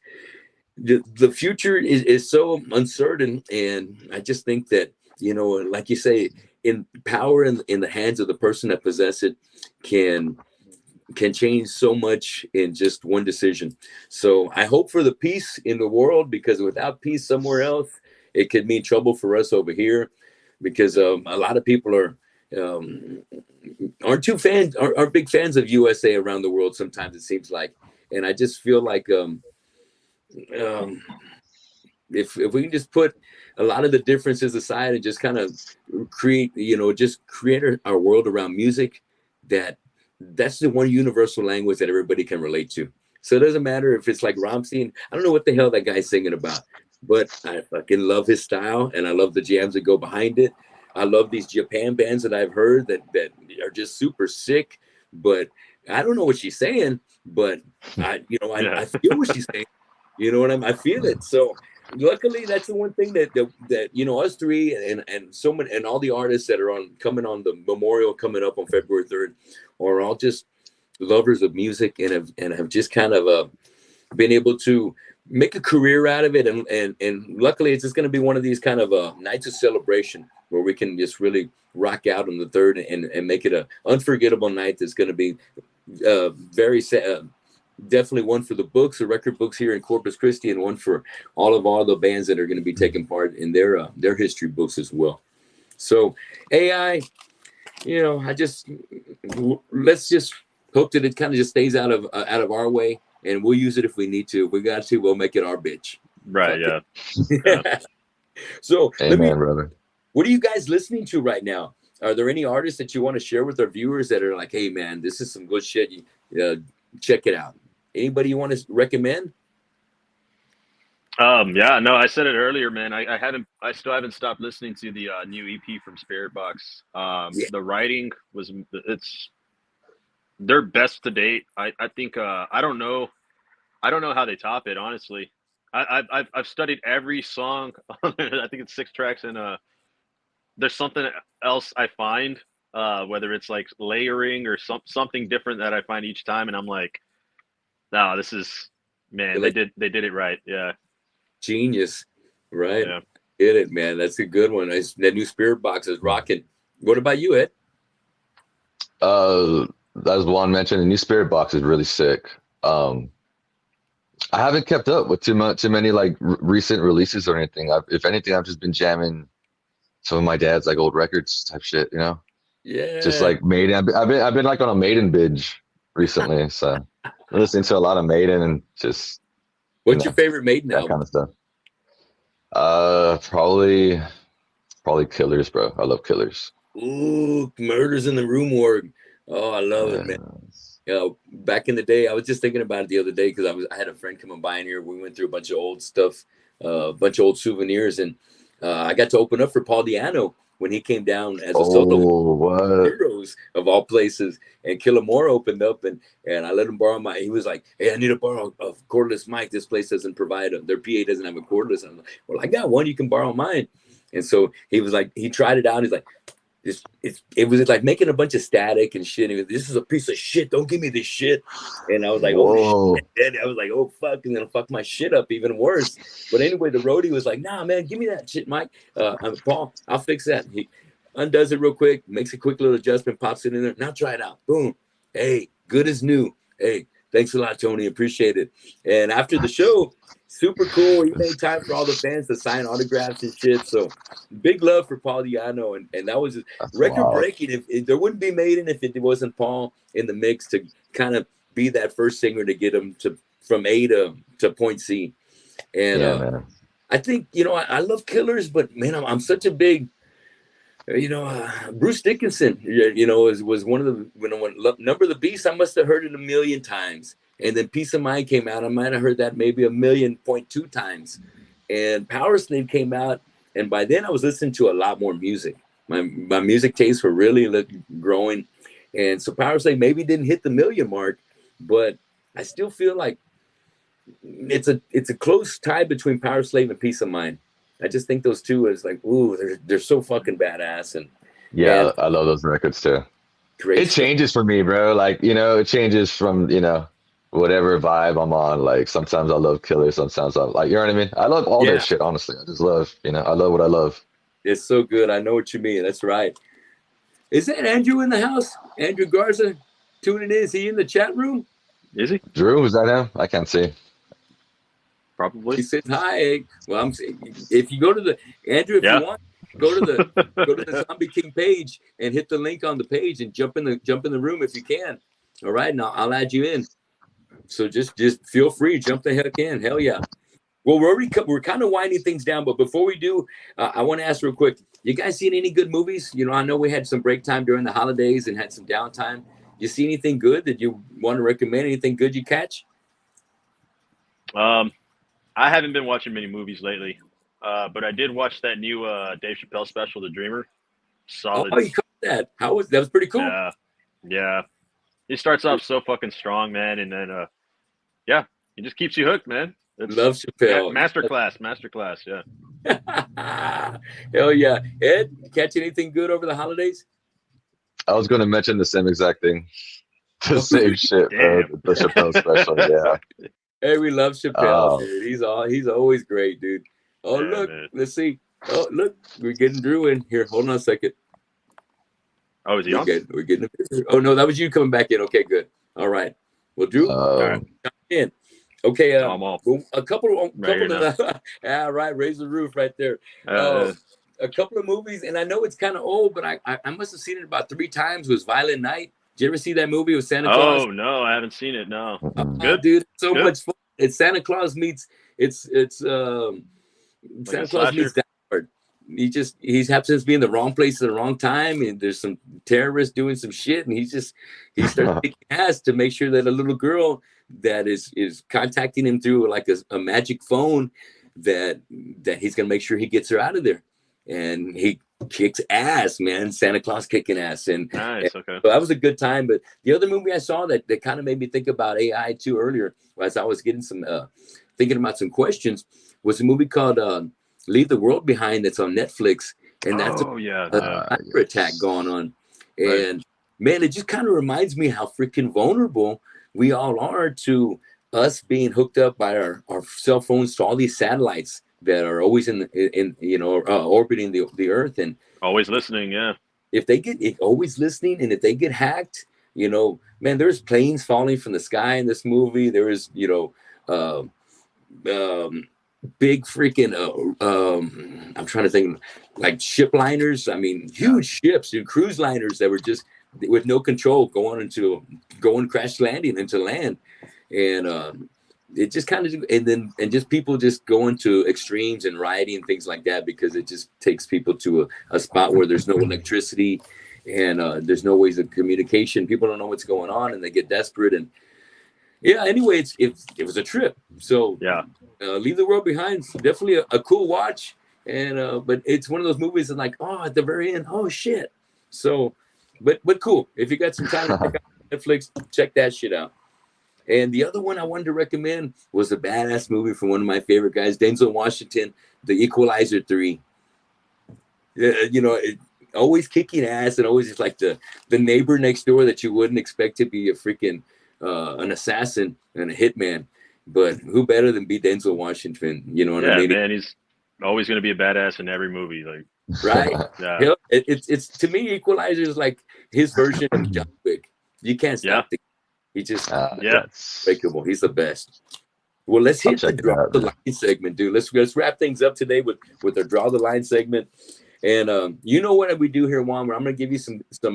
the future is so uncertain. And I just think that like you say, in power in the hands of the person that possess it can change so much in just one decision. So I hope for the peace in the world, because without peace somewhere else, it could mean trouble for us over here, because a lot of people are um, aren't big fans of USA around the world. Sometimes it seems like, and I just feel like um, if we can just put a lot of the differences aside and just kind of create, just create our world around music, that's the one universal language that everybody can relate to. So it doesn't matter if it's like Rammstein. I don't know what the hell that guy's singing about, but I fucking love his style and I love the jams that go behind it. I love these Japan bands that I've heard that are just super sick, but I don't know what she's saying, but I feel what she's saying. You know what I feel it. So luckily that's the one thing that us three and so many and all the artists that are coming on the memorial coming up on February 3rd are all just lovers of music and have just kind of been able to make a career out of it, and luckily it's just going to be one of these kind of nights of celebration where we can just really rock out on the 3rd and make it a unforgettable night that's going to be very sad. Definitely one for the books, the record books here in Corpus Christi, and one for all the bands that are going to be taking part in their history books as well. So AI, let's just hope that it kind of just stays out of our way, and we'll use it if we need to. If we got to, we'll make it our bitch. Right? Yeah. Yeah. So, amen, brother. What are you guys listening to right now? Are there any artists that you want to share with our viewers that are like, hey man, this is some good shit? Check it out. Anybody you want to recommend? Yeah, no, I said it earlier, man. I still haven't stopped listening to the new EP from Spirit Box. The writing it's their best to date. I think I don't know how they top it, honestly. I've studied every song. I think it's 6 tracks, and there's something else I find, whether it's like layering or something different that I find each time, and I'm like, no, this is, man, they did it right. Yeah. Genius, right? Yeah. Get it, man. That's a good one. That new Spirit Box is rocking. What about you, Ed? As Juan mentioned, the new Spirit Box is really sick. I haven't kept up with too many like recent releases or anything. If anything, I've just been jamming some of my dad's like old records type shit, Yeah. Just like Maiden. I've been like on a Maiden binge recently, so I'm listening to a lot of Maiden and just. What's your favorite Maiden that album? kind of stuff? Probably Killers, bro. I love Killers. Ooh, Murders in the Rue Morgue. Oh, I love it, man. Back in the day, I was just thinking about it the other day because I had a friend coming by in here. We went through a bunch of old stuff, a bunch of old souvenirs, and I got to open up for Paul Di'Anno when he came down as a solo Heroes of all places, and Killamore opened up, and I let him borrow he was like, hey, I need to borrow a cordless mic. This place doesn't provide their PA doesn't have a cordless. And I'm like, well, I got one, you can borrow mine. And so he was like, he tried it out. He's like, it was like making a bunch of static and shit. He was, this is a piece of shit. Don't give me this shit. And I was like, oh shit. I was like, oh fuck, I'm gonna fuck my shit up even worse. But anyway, the roadie was like, nah, man, give me that shit, Mike. I'm Paul, I'll fix that. He undoes it real quick, makes a quick little adjustment, pops it in there. Now try it out. Boom. Hey, good as new. Hey, thanks a lot, Tony. Appreciate it. And after the show, super cool. He made time for all the fans to sign autographs and shit. So big love for Paul Di'Anno. And that was record breaking. If there wouldn't be Maiden if it wasn't Paul in the mix to kind of be that first singer to get him from A to point C. And I think, I love Killers, but man, I'm such a big, Bruce Dickinson, was one of the, when Number of the Beast, I must have heard it 1,000,000 times. And then Peace of Mind came out. I might have heard that maybe 1,000,000.2 times. And Power Slave came out. And by then I was listening to a lot more music. My music tastes were really growing. And so Power Slave maybe didn't hit the 1,000,000 mark, but I still feel like it's a close tie between Power Slave and Peace of Mind. I just think those two is like, ooh, they're so fucking badass. And I love those records too. Great it changes for me, bro. Like, it changes from, whatever vibe I'm on. Like sometimes I love Killers, sometimes I like, you know what I mean? I love all that shit, honestly. I just love, I love what I love. It's so good. I know what you mean. That's right. Is that Andrew in the house? Andrew Garza tuning in. Is he in the chat room? Is he? Drew, is that him? I can't see. Probably. He says hi. Well, if you go to the Andrew, if you want, go to the ZombieKing page and hit the link on the page and jump in the room if you can. All right, now I'll add you in. So just feel free, jump the heck in. Hell yeah. Well, we're kind of winding things down, but before we do, I want to ask real quick: you guys seen any good movies? You know, I know we had some break time during the holidays and had some downtime. You see anything good that you want to recommend? Anything good you catch? I haven't been watching many movies lately, but I did watch that new Dave Chappelle special, The Dreamer. Solid. Oh, you caught that? That was pretty cool. Yeah, yeah. He starts off so fucking strong, man, and then yeah, he just keeps you hooked, man. It's Love Chappelle. Masterclass, yeah. Hell yeah. Ed, catch anything good over the holidays? I was going to mention the same exact thing. The same shit, bro. Damn. The Chappelle special, yeah. Hey, we love Chappelle, dude. He's always great, dude. Oh, Yeah, look, man. let's see. Oh, look, we're getting Drew in here. Hold on a second. Oh, is he on? We're getting a visitor. Oh no, that was you coming back in. Okay, good. All right. Well, Drew, right. come in. Okay, I'm off. a couple Right of right, raise the roof right there. A couple of movies, and I know it's kind of old, but I must have seen it about 3 times. Was Violent Night? Did you ever see that movie with Santa Claus? Oh no, I haven't seen it. No. Mm-mm. Dude, it's so Good. much fun. It's Santa Claus meets Santa Claus meets Die Hard. He happens to be in the wrong place at the wrong time, and there's some terrorists doing some shit, and he starts kicking ass to make sure that a little girl that is contacting him through like a magic phone that he's gonna make sure he gets her out of there, and he kicks ass, man. Santa Claus kicking ass, and Nice. Okay. so that was a good time. But the other movie I saw that kind of made me think about AI too earlier, as I was getting some thinking about some questions, was a movie called Leave the World Behind that's on Netflix, and that's a cyber attack going on, and man, it just kind of reminds me how freaking vulnerable we all are to us being hooked up by our cell phones to all these satellites that are always in orbiting the Earth, and Always listening. Yeah. if they get always listening, and if they get hacked, man, there's planes falling from the sky in this movie. There is, big freaking I'm trying to think, like ship liners. I mean, huge ships and cruise liners that were just with no control going crash landing into land, and it just kind of, and just people just going to extremes and rioting and things like that, because it just takes people to a spot where there's no electricity and there's no ways of communication. People don't know what's going on, and they get desperate. And yeah, anyway, it was a trip. So Yeah. Leave the World Behind, definitely a cool watch. And but it's one of those movies that, like, oh, at the very end, oh shit. So but cool. If you got some time to check out Netflix, check that shit out. And the other one I wanted to recommend was a badass movie from one of my favorite guys, Denzel Washington, The Equalizer 3. Always kicking ass, and always just like the neighbor next door that you wouldn't expect to be a freaking an assassin and a hitman. But who better than be Denzel Washington? You know what I mean? Yeah, man, he's always going to be a badass in every movie. Like, right? Yeah. It's to me, Equalizer is like his version of John Wick. You can't stop the. He just breakable. He's the best. Well, let's hit the draw the line segment, dude. Let's wrap things up today with our draw the line segment. And you know what we do here, Juan? Where I'm going to give you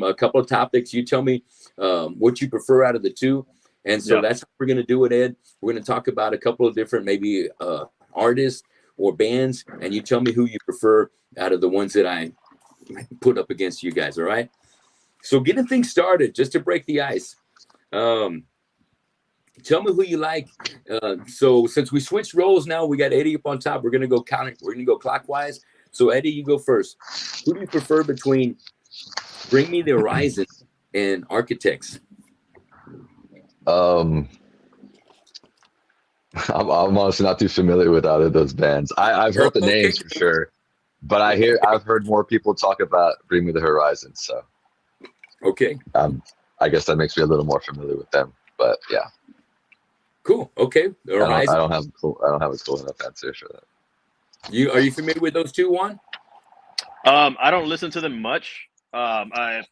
a couple of topics. You tell me what you prefer out of the two. And so that's how we're going to do it, Ed. We're going to talk about a couple of different maybe artists or bands, and you tell me who you prefer out of the ones that I put up against you guys, all right? So getting things started, just to break the ice. Tell me who you like. So since we switched roles now, we got Eddie up on top. We're going to go counting. We're going to go clockwise. So Eddie, you go first. Who do you prefer between Bring Me the Horizon and Architects? I'm honestly not too familiar with either of those bands. I've heard the names for sure, but I've heard more people talk about Bring Me the Horizon. So, okay, I guess that makes me a little more familiar with them. But yeah, cool. Okay, I don't have a cool enough answer for that. Are you familiar with those two, Juan? I don't listen to them much. I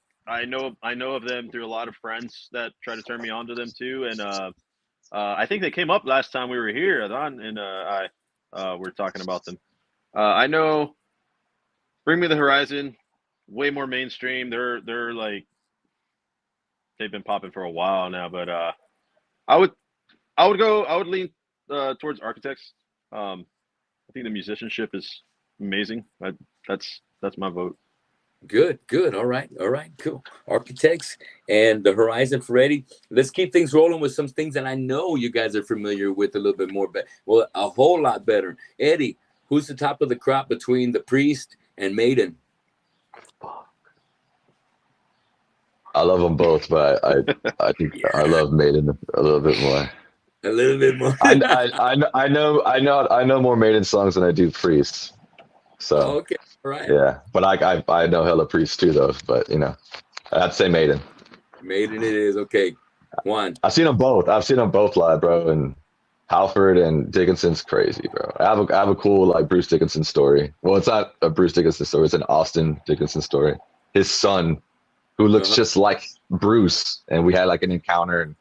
know of them through a lot of friends that try to turn me on to them too, and I think they came up last time we were here, Adon, and we were talking about them. I know Bring Me the Horizon, way more mainstream. They're like they've been popping for a while now, but I would I would lean towards Architects. I think the musicianship is amazing. That's my vote. Good, good. All right, cool. Architects and the Horizon for Eddie. Let's keep things rolling with some things that I know you guys are familiar with a little bit more, but well, a whole lot better. Eddie, who's the top of the crop between the Priest and Maiden? I love them both, but I think I love Maiden a little bit more. A little bit more. I know more Maiden songs than I do Priest. So Okay, all right. yeah, but I know hella Priest too though. But I'd say Maiden. Maiden it is. Okay, Juan. I've seen them both. I've seen them both live, bro. And Halford and Dickinson's crazy, bro. I have a cool like Bruce Dickinson story. Well, it's not a Bruce Dickinson story. It's an Austin Dickinson story. His son, who looks just like Bruce, and we had like an encounter, and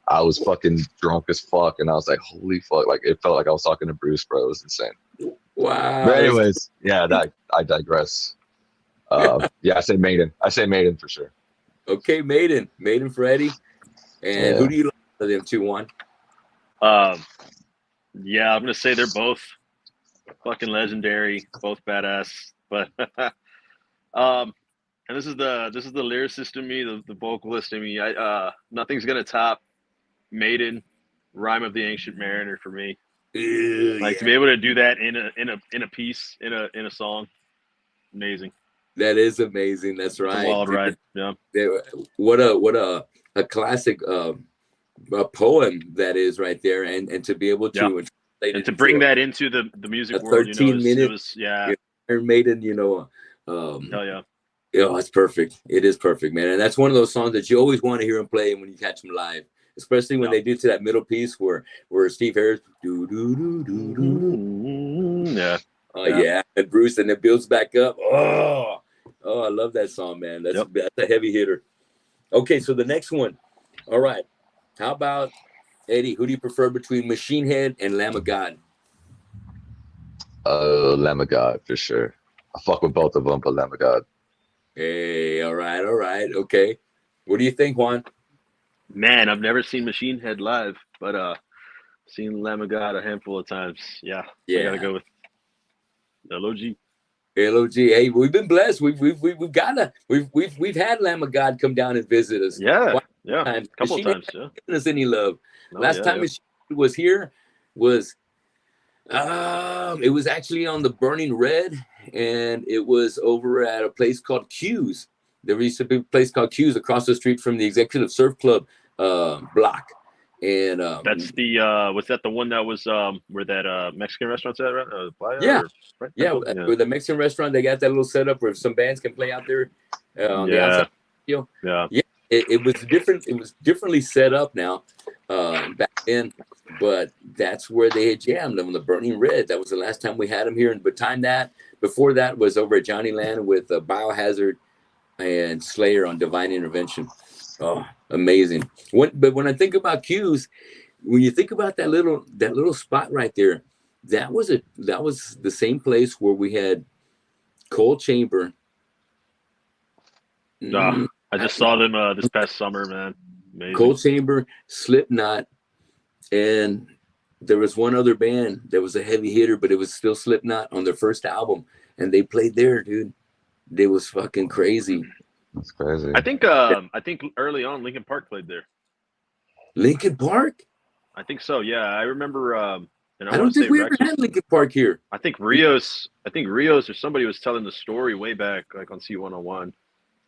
I was fucking drunk as fuck, and I was like, holy fuck, like it felt like I was talking to Bruce, bro. It was insane. Wow. But anyways, yeah, I digress. Yeah, I say Maiden for sure. Okay, Maiden for Eddie. And who do you like for them two, Juan? Yeah, I'm gonna say they're both fucking legendary, both badass. But and this is the lyricist in me, the vocalist in me. Nothing's gonna top Maiden, Rhyme of the Ancient Mariner for me. Like to be able to do that in a piece, in a song, amazing. That is amazing. That's right. It's a wild ride. Yeah. What a classic a poem that is right there, and to be able to and to bring that into the music world, 13-minute, it was Maiden, hell yeah. Oh, it's perfect. It is perfect, man. And that's one of those songs that you always want to hear them play when you catch them live, especially when they do to that middle piece where Steve Harris do do do do do. Yeah, and Bruce, and it builds back up. Oh, I love that song, man. That's a heavy hitter. Okay, so the next one. All right, how about Eddie? Who do you prefer between Machine Head and Lamb of God? Lamb of God for sure. I fuck with both of them, but Lamb of God. Hey, all right, okay. What do you think, Juan? Man, I've never seen Machine Head live, but seen Lamb of God a handful of times. Yeah. I gotta go with LOG. LOG. Hey, we've been blessed. We've had Lamb of God come down and visit us. Yeah, a couple of times. Yeah, given us any love. Last time Machine was here was it was actually on the Burning Red, and it was over at a place called Q's. There used to be a place called Q's across the street from the Executive Surf Club block. And that's the was that the one that was where that Mexican restaurant's at, right? With the Mexican restaurant, they got that little setup where some bands can play out there on the outside. It was different. It was differently set up now back then, but that's where they had jammed on the Burning Red. That was the last time we had them here. And before that was over at Johnny Land with Biohazard and Slayer on Divine Intervention. Oh, amazing. But when I think about Q's, when you think about that little spot right there, that was the same place where we had Cold Chamber. I just saw them this past summer, man. Amazing. Cold Chamber, Slipknot, and there was one other band that was a heavy hitter, but it was still Slipknot on their first album, and they played there, dude. They was fucking crazy. That's crazy. I think early on Linkin Park played there. Linkin Park? I think so. Yeah, I remember. And I don't think we ever had Linkin Park here. I think Rios or somebody was telling the story way back, like on C101.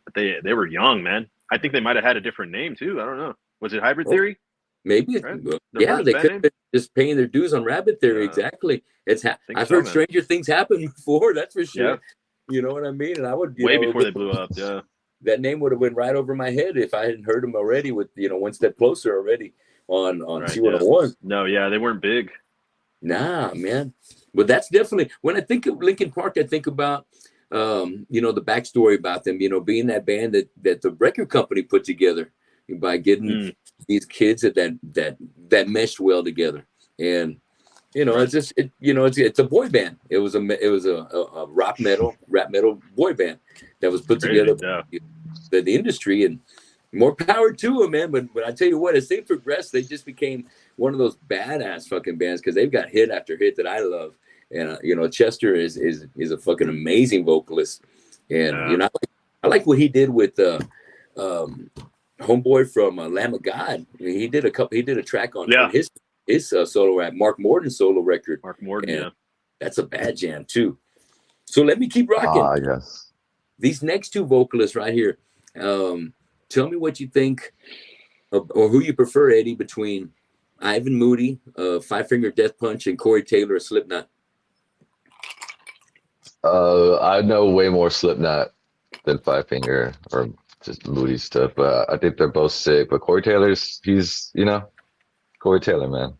But they were young, man. I think they might have had a different name too. I don't know. Was it Hybrid Theory? Maybe. Right? They could have been just paying their dues on Rabbit Theory. Exactly. I've heard stranger things happen before. That's for sure. Yeah. You know what I mean? And I would way before they blew up. Yeah. That name would have went right over my head if I hadn't heard them already with One Step Closer already on C101. No, yeah, they weren't big. Nah, man. But that's definitely, when I think of Linkin Park, I think about the backstory about them, being that band that the record company put together by getting these kids that meshed well together. And It's just it's a boy band. It was a rap metal boy band that was put Crazy, together yeah. by the industry, and more power to them, man. But I tell you what, as they progressed, they just became one of those badass fucking bands because they've got hit after hit that I love. And Chester is a fucking amazing vocalist, and Yeah. I like what he did with um, homeboy from Lamb of God. I mean, he did a track on Yeah. his solo rap, Mark Morton's solo record. Mark Morton, and yeah. that's a bad jam too. So let me keep rocking. Yes. These next two vocalists right here. Tell me what you think or who you prefer, Eddie, between Ivan Moody, Five Finger Death Punch, and Corey Taylor of Slipknot. I know way more Slipknot than Five Finger or just Moody stuff, but I think they're both sick. But Corey Taylor's, he's Corey Taylor, man.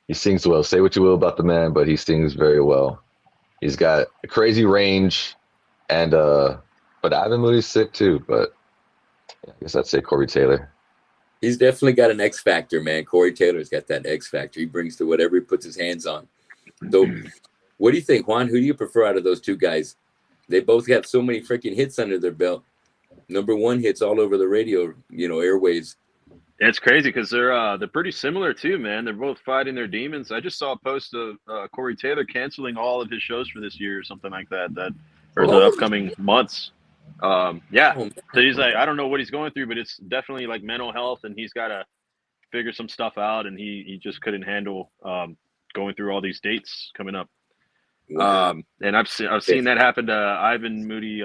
He sings well. Say what you will about the man, but he sings very well. He's got a crazy range, and but Ivan Moody's sick too. But yeah, I guess I'd say Corey Taylor. He's definitely got an X factor, man. Corey Taylor's got that X factor. He brings to whatever he puts his hands on. So, what do you think, Juan? Who do you prefer out of those two guys? They both have so many freaking hits under their belt. #1 hits all over the radio, airwaves. It's crazy because they're pretty similar too, man. They're both fighting their demons. I just saw a post of Corey Taylor canceling all of his shows for this year or something like that, or the upcoming months. Yeah. So he's like, I don't know what he's going through, but it's definitely like mental health, and he's got to figure some stuff out, and he just couldn't handle going through all these dates coming up. Wow. And I've seen that happen to Ivan Moody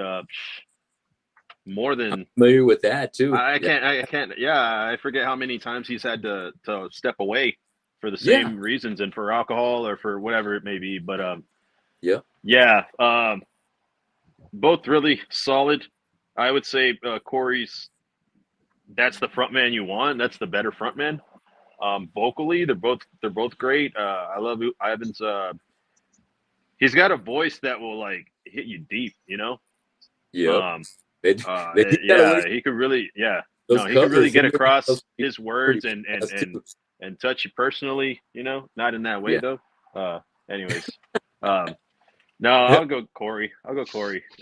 more than I'm familiar with that too. I can't. Yeah, I forget how many times he's had to step away for the same reasons, and for alcohol or for whatever it may be. But both really solid. I would say Corey's. That's the front man you want. That's the better front man. Vocally, they're both great. I love Ivan's. He's got a voice that will like hit you deep. Yeah. He could really. Yeah. No, he could really get across his words and touch you personally. Not in that way though. Anyways. No, I'll go Corey.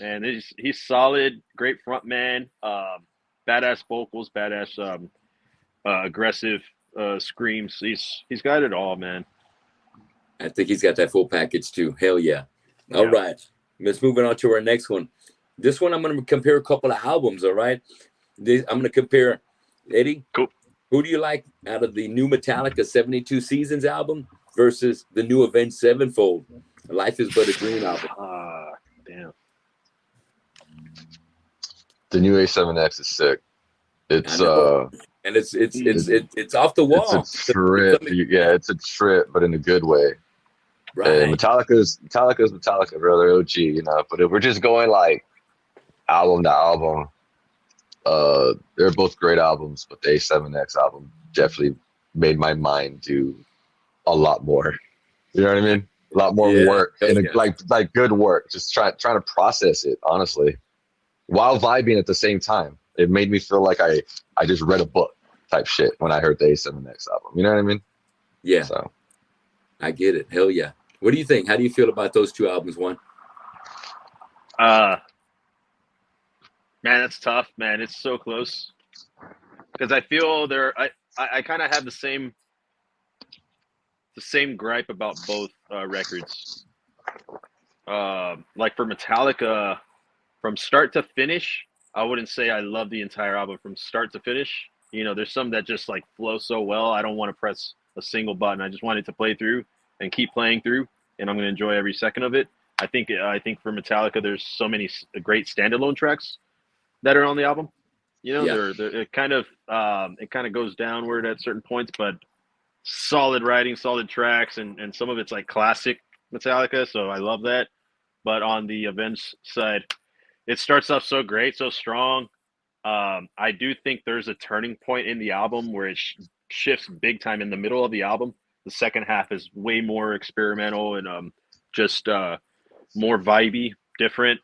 And he's solid, great front man, badass vocals, badass aggressive screams. He's got it all, man. I think he's got that full package too. Hell yeah. All right. Let's move on to our next one. This one I'm going to compare a couple of albums, all right? I'm going to compare, Eddie. Cool. Who do you like out of the new Metallica 72 Seasons album versus the new Avenged Sevenfold? Life is But a Dream album. Damn. The new A7X is sick. It's and it's off the wall. It's a trip. It's a trip, but in a good way. Right. And Metallica's Metallica, brother, OG, But if we're just going like album to album, they're both great albums, but the A7X album definitely made my mind do a lot more. You know what I mean? A lot more work and like good work. Just trying to process it honestly, while vibing at the same time. It made me feel like I just read a book type shit when I heard the A7X album. You know what I mean? Yeah. So I get it. Hell yeah. What do you think? How do you feel about those two albums, Juan? Man, that's tough, man. It's so close because I feel I kind of have the same gripe about both records. Like for Metallica, from start to finish, I wouldn't say I love the entire album from start to finish. There's some that just like flow so well. I don't want to press a single button. I just want it to play through and keep playing through, and I'm going to enjoy every second of it. I think for Metallica, there's so many great standalone tracks that are on the album. It kind of goes downward at certain points, but solid writing, solid tracks, and some of it's like classic Metallica, so I love that. But on the Avenged side, it starts off so great, so strong. I do think there's a turning point in the album where it shifts big time in the middle of the album. The second half is way more experimental and just more vibey, different.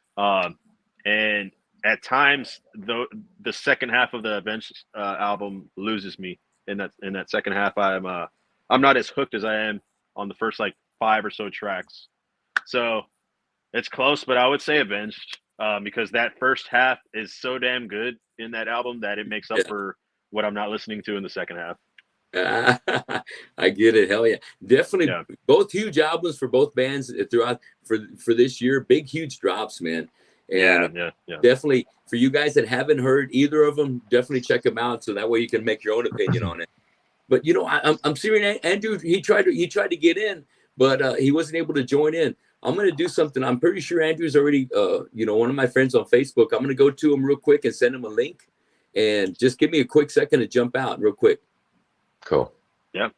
And at times, the second half of the Avenged album loses me. In that second half, I'm not as hooked as I am on the first like 5 or so tracks. So it's close, but I would say Avenged, because that first half is so damn good in that album that it makes up for what I'm not listening to in the second half. I get it. Hell yeah. Definitely both huge albums for both bands throughout for this year. Big, huge drops, man. And definitely for you guys that haven't heard either of them, definitely check them out. So that way you can make your own opinion on it. But you know, I'm serious. Andrew, he tried to get in, but he wasn't able to join in. I'm gonna do something. I'm pretty sure Andrew's already, one of my friends on Facebook. I'm gonna go to him real quick and send him a link, and just give me a quick second to jump out real quick. Cool. Yeah.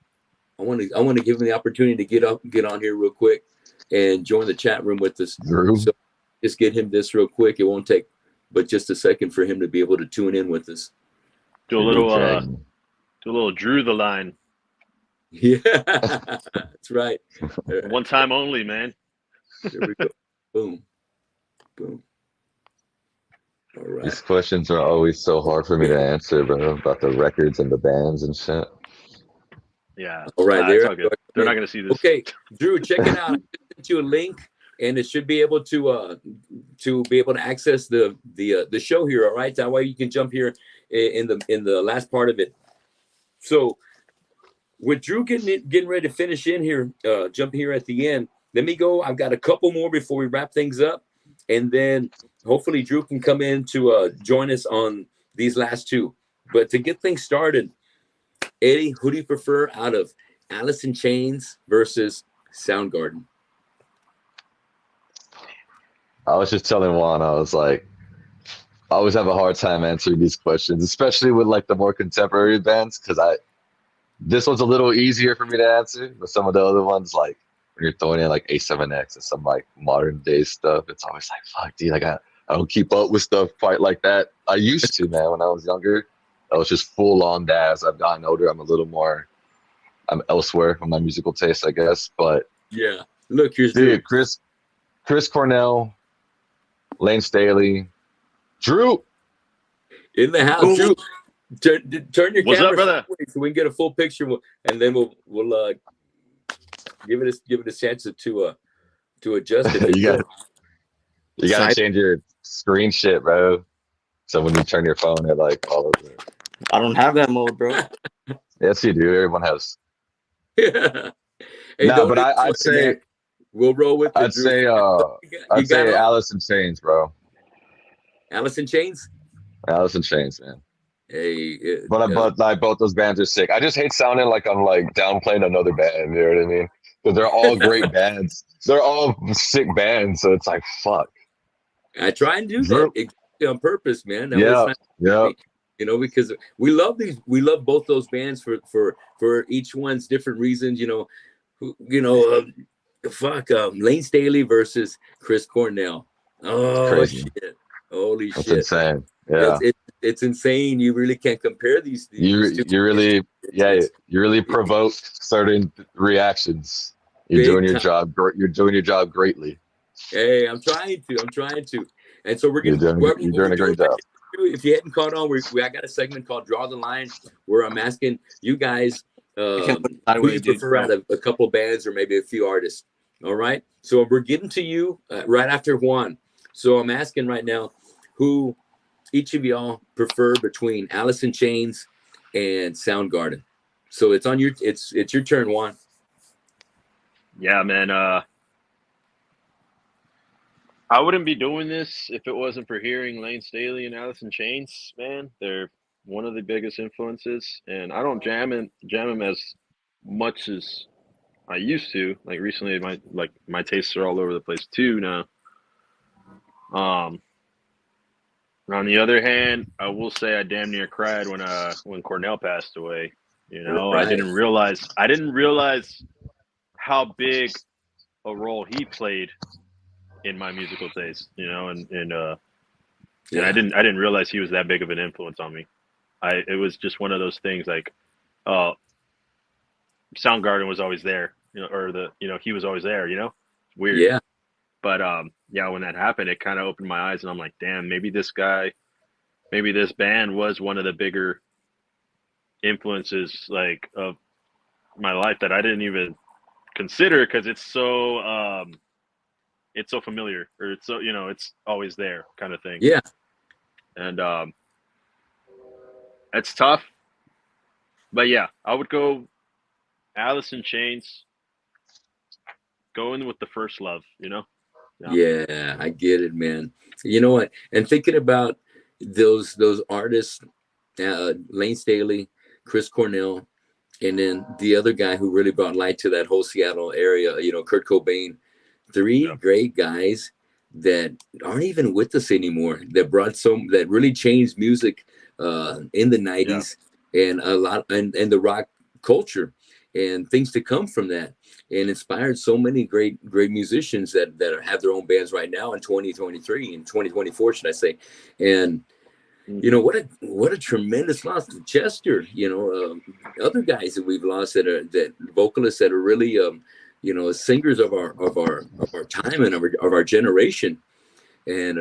I want to give him the opportunity to get on here real quick and join the chat room with us. So just get him this real quick. It won't take but just a second for him to be able to tune in with us. Do a little Drew the line. Yeah, that's right. One time only, man. There we go. Boom. Boom. All right. These questions are always so hard for me to answer, bro, about the records and the bands and shit. Yeah. All right. They're not going to see this. Okay, Drew, check it out. I sent you a link, and it should be able to access the show here. All right. That way you can jump here in the last part of it. So with Drew getting ready to finish in here, jump here at the end. Let me go. I've got a couple more before we wrap things up, and then hopefully Drew can come in to join us on these last two. But to get things started, Eddie, who do you prefer out of Alice in Chains versus Soundgarden? I was just telling Juan, I was like, I always have a hard time answering these questions, especially with like the more contemporary bands, because this one's a little easier for me to answer, but some of the other ones, like when you're throwing in like A7X and some like modern day stuff, it's always like, fuck, dude, I don't keep up with stuff quite like that. I used to, man, when I was younger. I was just full on that. As I've gotten older, I'm elsewhere on my musical taste, I guess. But yeah, look, here's dude, Chris Cornell, Lane Staley, Drew in the house. Ooh. Drew, turn your camera brother? So we can get a full picture, and then we'll give it a chance to adjust it. you gotta change your screen shit, bro. So when you turn your phone, it like all over. I don't have that mode, bro. Yes, you do. Everyone has. Yeah. Hey, no, but I'd say we'll roll with. I'd say Alice in Chains, bro. Alice in Chains. Alice in Chains, man. Hey, but like both those bands are sick. I just hate sounding like I'm like downplaying another band. You know what I mean? Because they're all great bands. They're all sick bands. So it's like fuck. I try and do that on purpose, man. Yeah. You know, because we love both those bands for each one's different reasons. Lane Staley versus Chris Cornell. Oh shit! Holy shit! That's insane. Yeah, it's insane. You really can't compare these. You really provoke certain reactions. You're doing your job. You're doing your job greatly. Hey, I'm trying to. And so we're doing a great job. If you hadn't caught on, I got a segment called "Draw the Line," where I'm asking you guys who you prefer out of a couple bands or maybe a few artists. All right, so we're getting to you right after Juan. So I'm asking right now who each of y'all prefer between Alice in Chains and Soundgarden. So it's your turn, Juan. Yeah, man. I wouldn't be doing this if it wasn't for hearing Lane Staley and Alice in Chains, man. They're one of the biggest influences, and I don't jam them as much as I used to. Like recently, my tastes are all over the place too now. On the other hand, I will say I damn near cried when Cornell passed away. You know, right. I didn't realize how big a role he played in my musical taste, you know, and I didn't realize he was that big of an influence on me. It was just one of those things like, Soundgarden was always there, you know, or he was always there, you know, it's weird. Yeah. But when that happened, it kind of opened my eyes, and I'm like, damn, maybe this band was one of the bigger influences like of my life that I didn't even consider because it's so familiar, or it's so it's always there kind of thing. Yeah. And it's tough, but yeah, I would go Alice in Chains. Going with the first love, Yeah, I get it, man. You know what? And thinking about those artists, Lane Staley, Chris Cornell, and then the other guy who really brought light to that whole Seattle area, Kurt Cobain. Three great guys that aren't even with us anymore. That really changed music in the '90s and a lot and the rock culture and things to come from that, and inspired so many great musicians that have their own bands right now in 2023 and 2024, should I say. And what a tremendous loss to Chester. Other guys that we've lost that vocalists that are really singers of our time and of our generation. And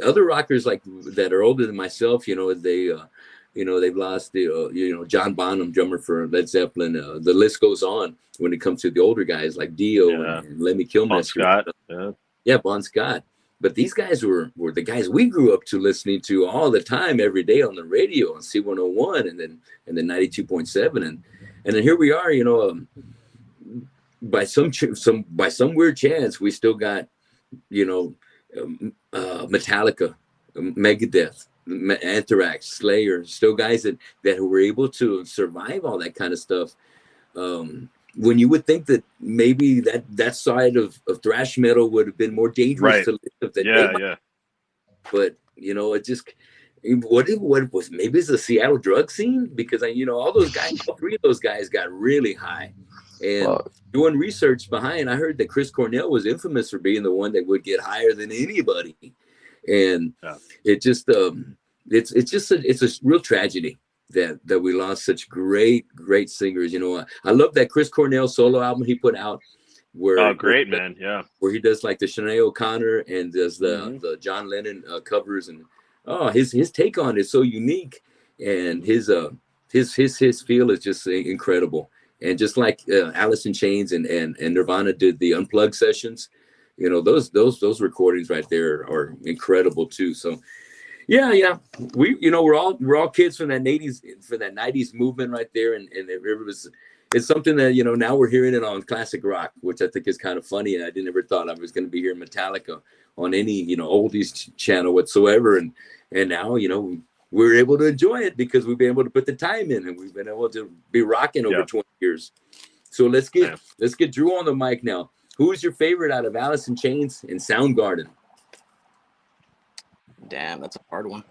other rockers like that are older than myself, they've lost John Bonham, drummer for Led Zeppelin. The list goes on when it comes to the older guys like Dio and Lemmy Kilmister. Bon Scott. Bon Scott. But these guys were the guys we grew up to listening to all the time, every day on the radio on C101 and then 92.7. And then here we are, by some weird chance, we still got, Metallica, Megadeth, Anthrax, Slayer, still guys that were able to survive all that kind of stuff. When you would think that maybe that side of thrash metal would have been more dangerous to live than but it just what was maybe it's the Seattle drug scene, because all those guys, all three of those guys got really high. And doing research behind, I heard that Chris Cornell was infamous for being the one that would get higher than anybody, and it just it's a real tragedy that we lost such great singers. I love that Chris Cornell solo album he put out where man, where he does like the Sinead O'Connor and does the John Lennon covers, and his take on it is so unique, and his feel is just incredible. And just like Alice in Chains and Nirvana did the Unplugged sessions, those recordings right there are incredible too. So yeah, we're all kids from that '90s movement right there, and it's something that now we're hearing it on classic rock, which I think is kind of funny. And I never thought I was going to be hearing Metallica on any oldies channel whatsoever, and now we're able to enjoy it because we've been able to put the time in, and we've been able to be rocking over 20 years. So let's get Drew on the mic now. Who is your favorite out of Alice in Chains and Soundgarden? Damn, that's a hard one.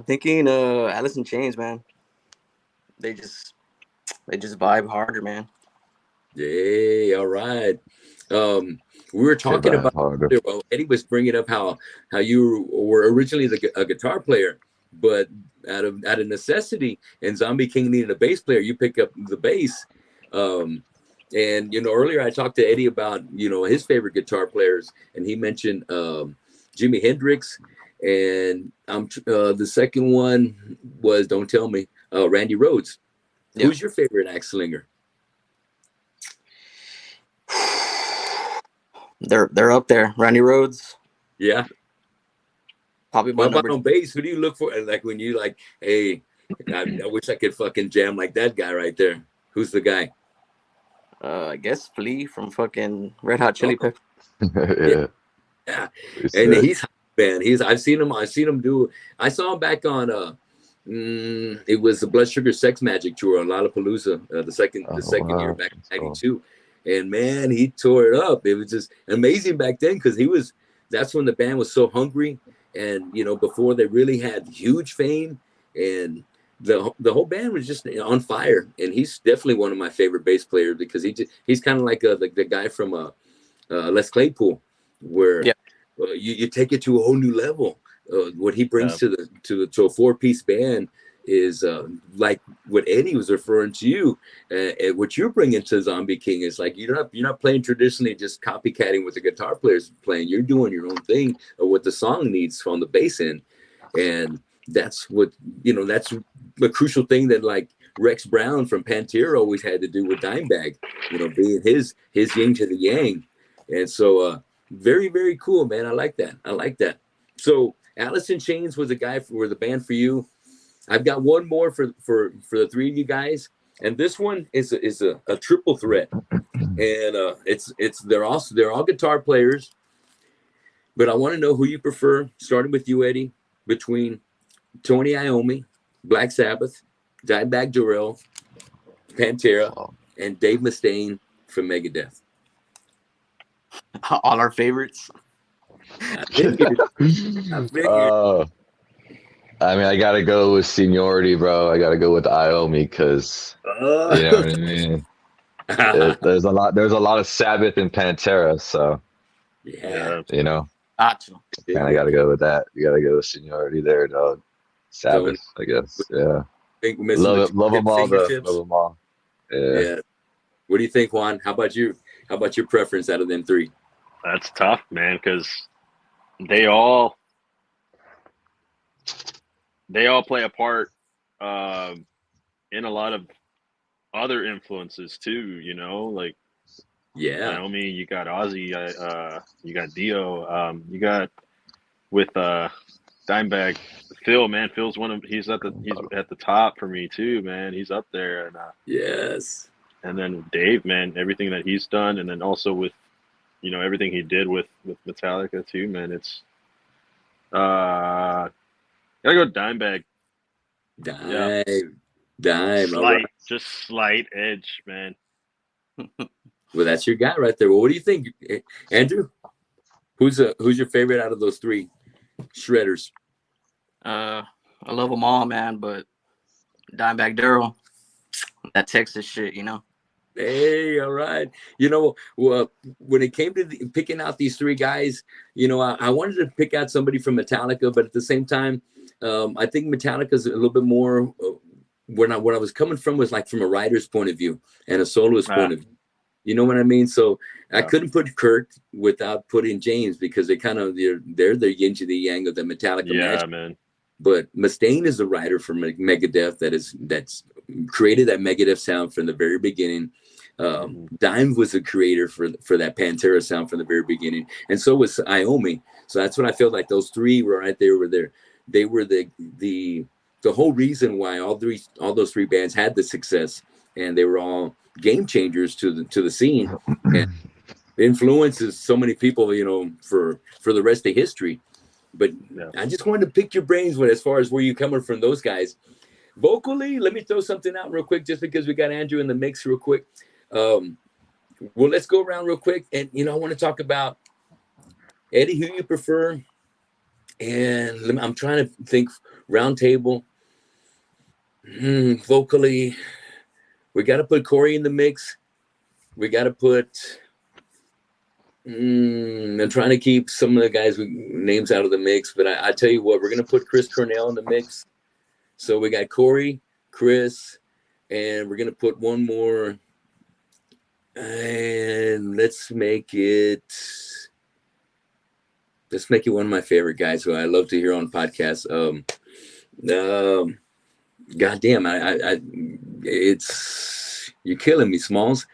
Thinking Alice in Chains, man. They just vibe harder, man. Yeah, all right. We were talking about Eddie was bringing up how you were originally a guitar player, but out of necessity, and ZombieKing needed a bass player, you pick up the bass. And earlier I talked to Eddie about his favorite guitar players, and he mentioned Jimi Hendrix, and the second one was, don't tell me, Randy Rhoads. Yep. Who's your favorite axe slinger? They're up there. Randy Rhoads. Yeah. Probably what about on bass? Who do you look for? Like when you like, hey, I wish I could fucking jam like that guy right there. Who's the guy? I guess Flea from fucking Red Hot Chili Peppers. Yeah. And he's I've seen him do. I saw him back on it was the Blood Sugar Sex Magic tour on Lollapalooza, the second year back in '92. And man, he tore it up. It was just amazing back then because that's when the band was so hungry, and before they really had huge fame, and the whole band was just on fire. And he's definitely one of my favorite bass players because he's kind of like the guy from Les Claypool, where you take it to a whole new level. What he brings to a 4-piece band is like what Eddie was referring to you, and what you're bringing to ZombieKing is like you're not playing traditionally, just copycatting what the guitar players playing. You're doing your own thing of what the song needs from the bass end, and that's what that's a crucial thing that like Rex Brown from Pantera always had to do with Dimebag, you know, being his yin to the yang. And so very, very cool, man. I like that. I like that. So Alice in Chains was the band for you. I've got one more for the three of you guys, and this one is a triple threat, and they're all guitar players, but I want to know who you prefer. Starting with you, Eddie, between Tony Iommi, Black Sabbath, Dimebag Darrell, Pantera, and Dave Mustaine from Megadeth. All our favorites. I figured. I mean, I gotta go with seniority, bro. I gotta go with Iommi because you know what I mean. There's a lot of Sabbath and Pantera, so yeah, you know, Gotcha. kind of gotta go with that. You gotta go with seniority there, dog. Sabbath, I guess. Yeah, think love them all. Love them all. Yeah. What do you think, Juan? How about you? How about your preference out of them three? That's tough, man, because they all play a part in a lot of other influences too. You know, like Naomi, you got Ozzy, you got Dio, you got with Dimebag, Phil. Man, Phil's he's at the top for me too, man. He's up there, and yes. And then Dave, man, everything that he's done, and then also with, you know, everything he did with Metallica too, man. It's gotta go Dimebag. Dime. Just slight edge, man. Well, that's your guy right there. Well, what do you think, Andrew? Who's your favorite out of those three shredders? I love them all, man, but Dimebag Darrell, that Texas shit, you know. Hey, all right. You know, well, when it came to picking out these three guys, you know, I wanted to pick out somebody from Metallica, but at the same time, I think Metallica's a little bit more. What I was coming from was like from a writer's point of view and a soloist point of view. You know what I mean? So I couldn't put Kirk without putting James because they're the yin to the yang of the Metallica match. Man. But Mustaine is the writer for Megadeth that's created that Megadeth sound from the very beginning. Dime was the creator for that Pantera sound from the very beginning, and so was Iommi. So that's what I felt like those three were right there. They were the whole reason why all those three bands had the success, and they were all game changers to the scene, and influences so many people, you know, for the rest of history. But I just wanted to pick your brains as far as where you're coming from those guys. Vocally, let me throw something out real quick, just because we got Andrew in the mix real quick. Well, let's go around real quick. And, you know, I want to talk about, Eddie, who you prefer. And I'm trying to think round table. Vocally, we got to put Corey in the mix. We got to put... I'm trying to keep some of the guys with names out of the mix, but I tell you what, we're going to put Chris Cornell in the mix. So we got Corey, Chris, and we're going to put one more. And let's make it one of my favorite guys who I love to hear on podcasts. Goddamn, you're killing me, Smalls.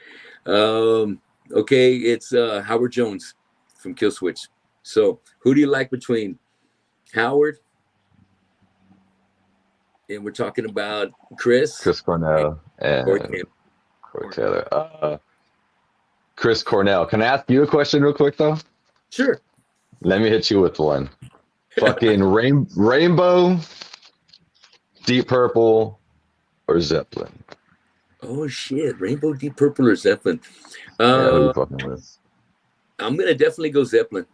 Okay, it's Howard Jones from Killswitch. So who do you like between Howard, and we're talking about Chris Cornell, and Corey Taylor? Chris Cornell. Can I ask you a question real quick, though? Sure. Let me hit you with one. Fucking Rainbow, Deep Purple, or Zeppelin? Oh, shit. Rainbow, Deep Purple, or Zeppelin? Who are you fucking with? I'm going to definitely go Zeppelin.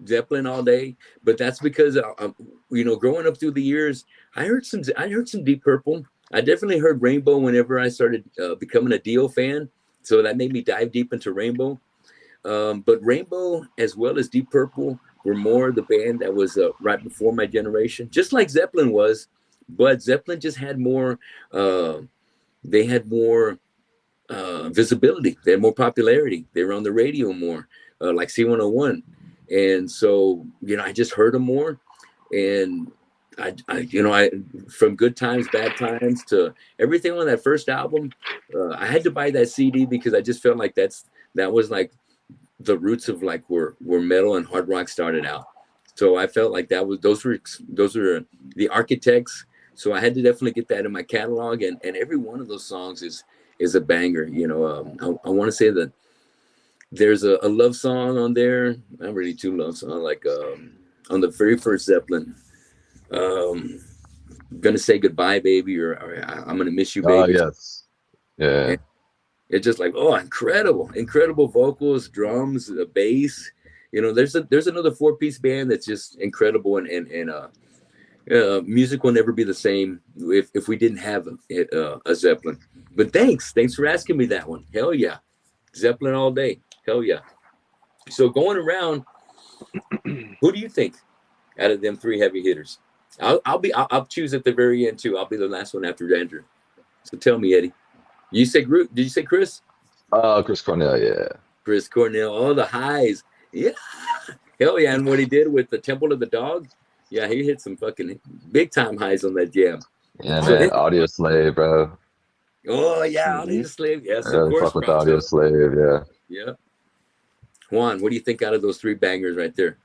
Zeppelin all day. But that's because, you know, growing up through the years, I heard some Deep Purple. I definitely heard Rainbow whenever I started becoming a Dio fan. So that made me dive deep into Rainbow. But Rainbow, as well as Deep Purple, were more the band that was right before my generation, just like Zeppelin was. But Zeppelin just had more... they had more visibility. They had more popularity. They were on the radio more, like C101. And so, you know, I just heard them more. And I from good times, bad times to everything on that first album. I had to buy that CD because I just felt like that was like the roots of like where metal and hard rock started out. So I felt like those were the architects. So I had to definitely get that in my catalog, and every one of those songs is a banger. I want to say that there's a love song on there. Not really two love songs, like on the very first Zeppelin. Um, Gonna say goodbye, baby, or I'm gonna miss you, Oh baby. yes, yeah. And it's just like, oh, incredible vocals, drums, the bass. There's another four-piece band that's just incredible, and music will never be the same if we didn't have a Zeppelin. But thanks for asking me that one. Hell yeah, Zeppelin all day. Hell yeah. So going around, who do you think out of them three heavy hitters? I'll choose at the very end too. I'll be the last one after Andrew. So tell me, Eddie. Did you say Chris? Chris Cornell, yeah. Chris Cornell. All the highs. Yeah. Hell yeah. And what he did with the Temple of the Dog. Yeah, he hit some fucking big time highs on that jam. Yeah, So man. Audio Slave, bro. Oh yeah, Audio Slave. Yes, of course. Fuck with Audio Slave, yeah. Yeah. Juan, what do you think out of those three bangers right there?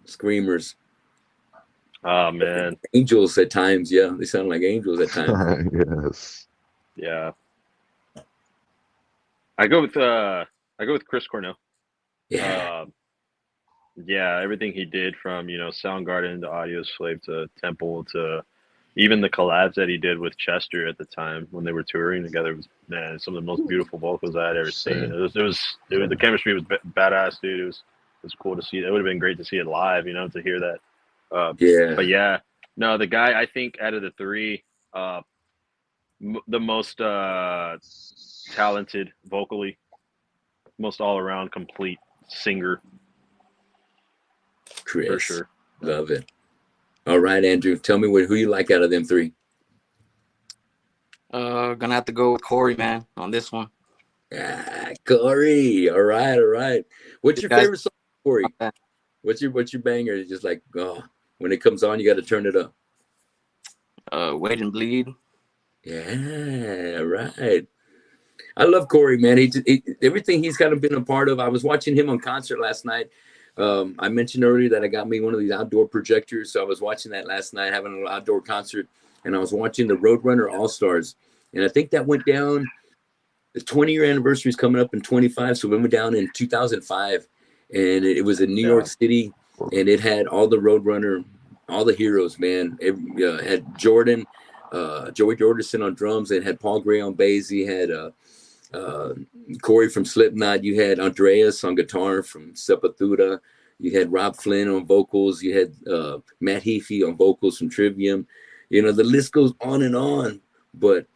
Screamers. Oh man. Angels at times, yeah. They sound like angels at times. Yes. Yeah. I go with Chris Cornell. Yeah. Yeah, everything he did from, Soundgarden to Audio Slave to Temple to even the collabs that he did with Chester at the time when they were touring together was, man, some of the most beautiful vocals I had ever seen. The chemistry was badass, dude. It was cool to see. It would have been great to see it live, to hear that. Yeah. But yeah, no, the guy I think out of the three, the most talented vocally, most all around complete singer. Chris. For sure. Love it. All right, Andrew. Tell me who you like out of them three. Gonna have to go with Corey, man, on this one. Corey. All right. What's your favorite song, Corey? What's your banger? It's just like, oh, when it comes on, you got to turn it up. Wait and Bleed. Yeah, right. I love Corey, man. Everything he's kind of been a part of. I was watching him on concert last night. I mentioned earlier that I got me one of these outdoor projectors, so I was watching that last night, having an outdoor concert, and I was watching the Roadrunner All-Stars, and I think that went down. The 20-year anniversary is coming up in 25, so we went down in 2005, and it was in New York City, and it had all the Roadrunner, all the heroes, man. It had Jordan, Joey Jordison on drums, it had Paul Gray on bass, he had Corey from Slipknot, you had Andreas on guitar from Sepultura, you had Rob Flynn on vocals, you had Matt Heafy on vocals from Trivium. The list goes on and on, but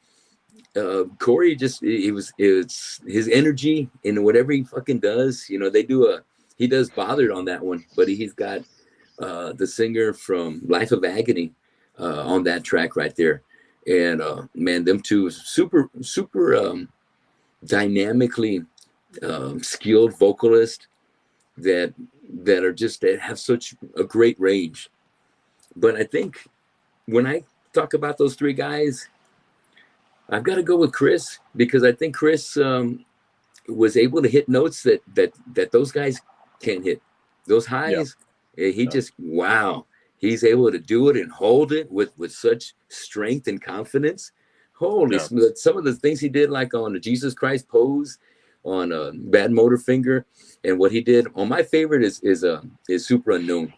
Corey it's his energy in whatever he fucking does. He does Bothered on that one, but he's got the singer from Life of Agony on that track right there, and man, them two super dynamically skilled vocalists that have such a great range. But I think when I talk about those three guys, I've got to go with Chris, because I think Chris was able to hit notes that those guys can't hit. Those highs, wow. He's able to do it and hold it with such strength and confidence. Holy smokes. Some of the things he did, like on the Jesus Christ Pose, on Bad Motorfinger, and what he did on my favorite is Super Unknown.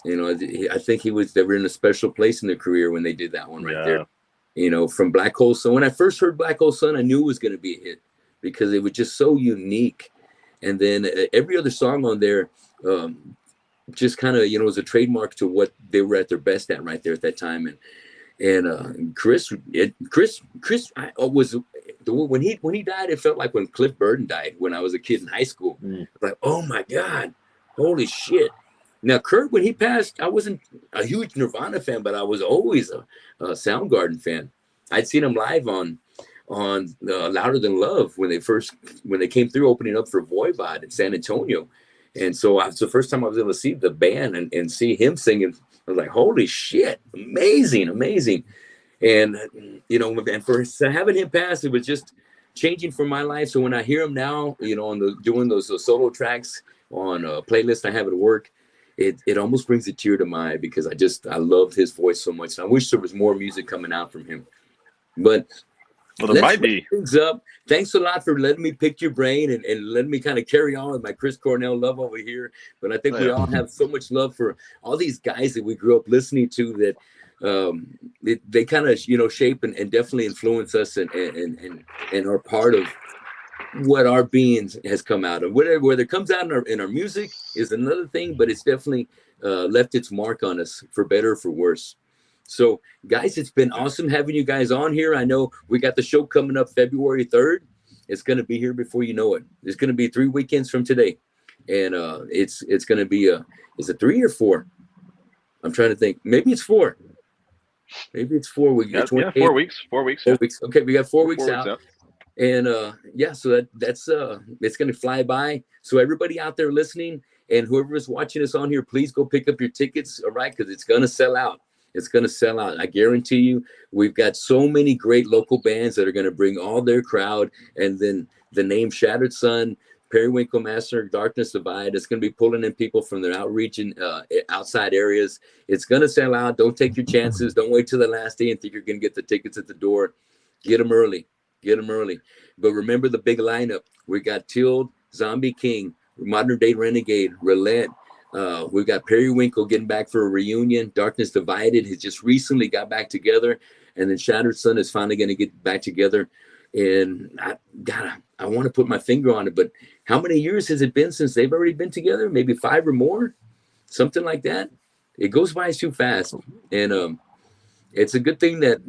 I think they were in a special place in their career when they did that one right there. From Black Hole Sun. When I first heard Black Hole Sun, I knew it was going to be a hit because it was just so unique. And then every other song on there just kind of, was a trademark to what they were at their best at right there at that time. And Chris was when he died, it felt like when Cliff Burton died when I was a kid in high school. Like, oh my God, holy shit. Now, Kurt, when he passed, I wasn't a huge Nirvana fan, but I was always a Soundgarden fan. I'd seen him live on Louder Than Love when they came through opening up for Voivod in San Antonio. And so it's the first time I was able to see the band and see him singing was like, holy shit, amazing. And and for having him pass, it was just changing for my life. So when I hear him now, on doing those solo tracks on a playlist I have at work, it almost brings a tear to my eye because I loved his voice so much. And I wish there was more music coming out from him. But well, there might be things up. Thanks a lot for letting me pick your brain and letting me kind of carry on with my Chris Cornell love over here. But I think we all have so much love for all these guys that we grew up listening to that they kind of shape and definitely influence us and are part of what our being has come out of. Whether it comes out in our music is another thing, but it's definitely left its mark on us for better or for worse. So, guys, it's been awesome having you guys on here. I know we got the show coming up February 3rd. It's going to be here before you know it. It's going to be 3 weekends from today. And it's going to be is it 3 or 4? I'm trying to think. Maybe it's 4. Maybe it's 4 weeks. Yeah, 4 weeks. 4 weeks. 4 weeks. Okay, we got 4 weeks 4 out. weeks out. And so that's it's going to fly by. So everybody out there listening and whoever is watching us on here, please go pick up your tickets, all right? Because it's going to sell out. It's going to sell out. I guarantee you. We've got so many great local bands that are going to bring all their crowd. And then the name Shattered Sun, Periwinkle Master, Darkness Divide, it's going to be pulling in people from their outreach and outside areas. It's going to sell out. Don't take your chances. Don't wait till the last day and think you're going to get the tickets at the door. Get them early. But remember the big lineup. We got Tilled, ZombieKing, Modern Day Renegade, Relent. We've got Periwinkle getting back for a reunion. Darkness Divided has just recently got back together. And then Shattered Sun is finally going to get back together. And I want to put my finger on it, but how many years has it been since they've already been together? Maybe 5 or more, something like that. It goes by too fast. And it's a good thing that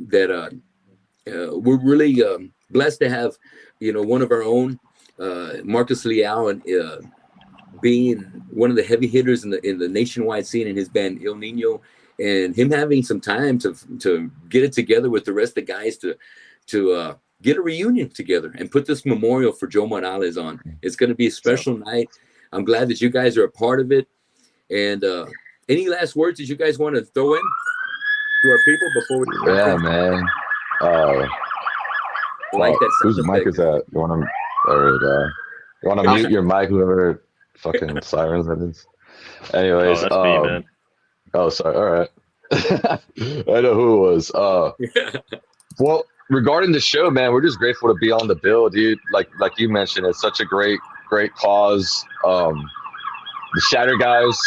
we're really blessed to have, one of our own, Marcus Leal, and being one of the heavy hitters in the nationwide scene in his band Il Nino, and him having some time to get it together with the rest of the guys to get a reunion together and put this memorial for Joe Morales on. It's going to be a special night. I'm glad that you guys are a part of it. And any last words that you guys want to throw in to our people before we? Yeah, man. Like that. Whose mic is that? You want to? There we go. You want to mute your mic, whoever fucking sirens that is. Anyways, that's me, man. Oh, sorry. All right. I know who it was. Well, regarding the show, man, we're just grateful to be on the bill, dude. Like you mentioned, it's such a great cause. The Shatter guys,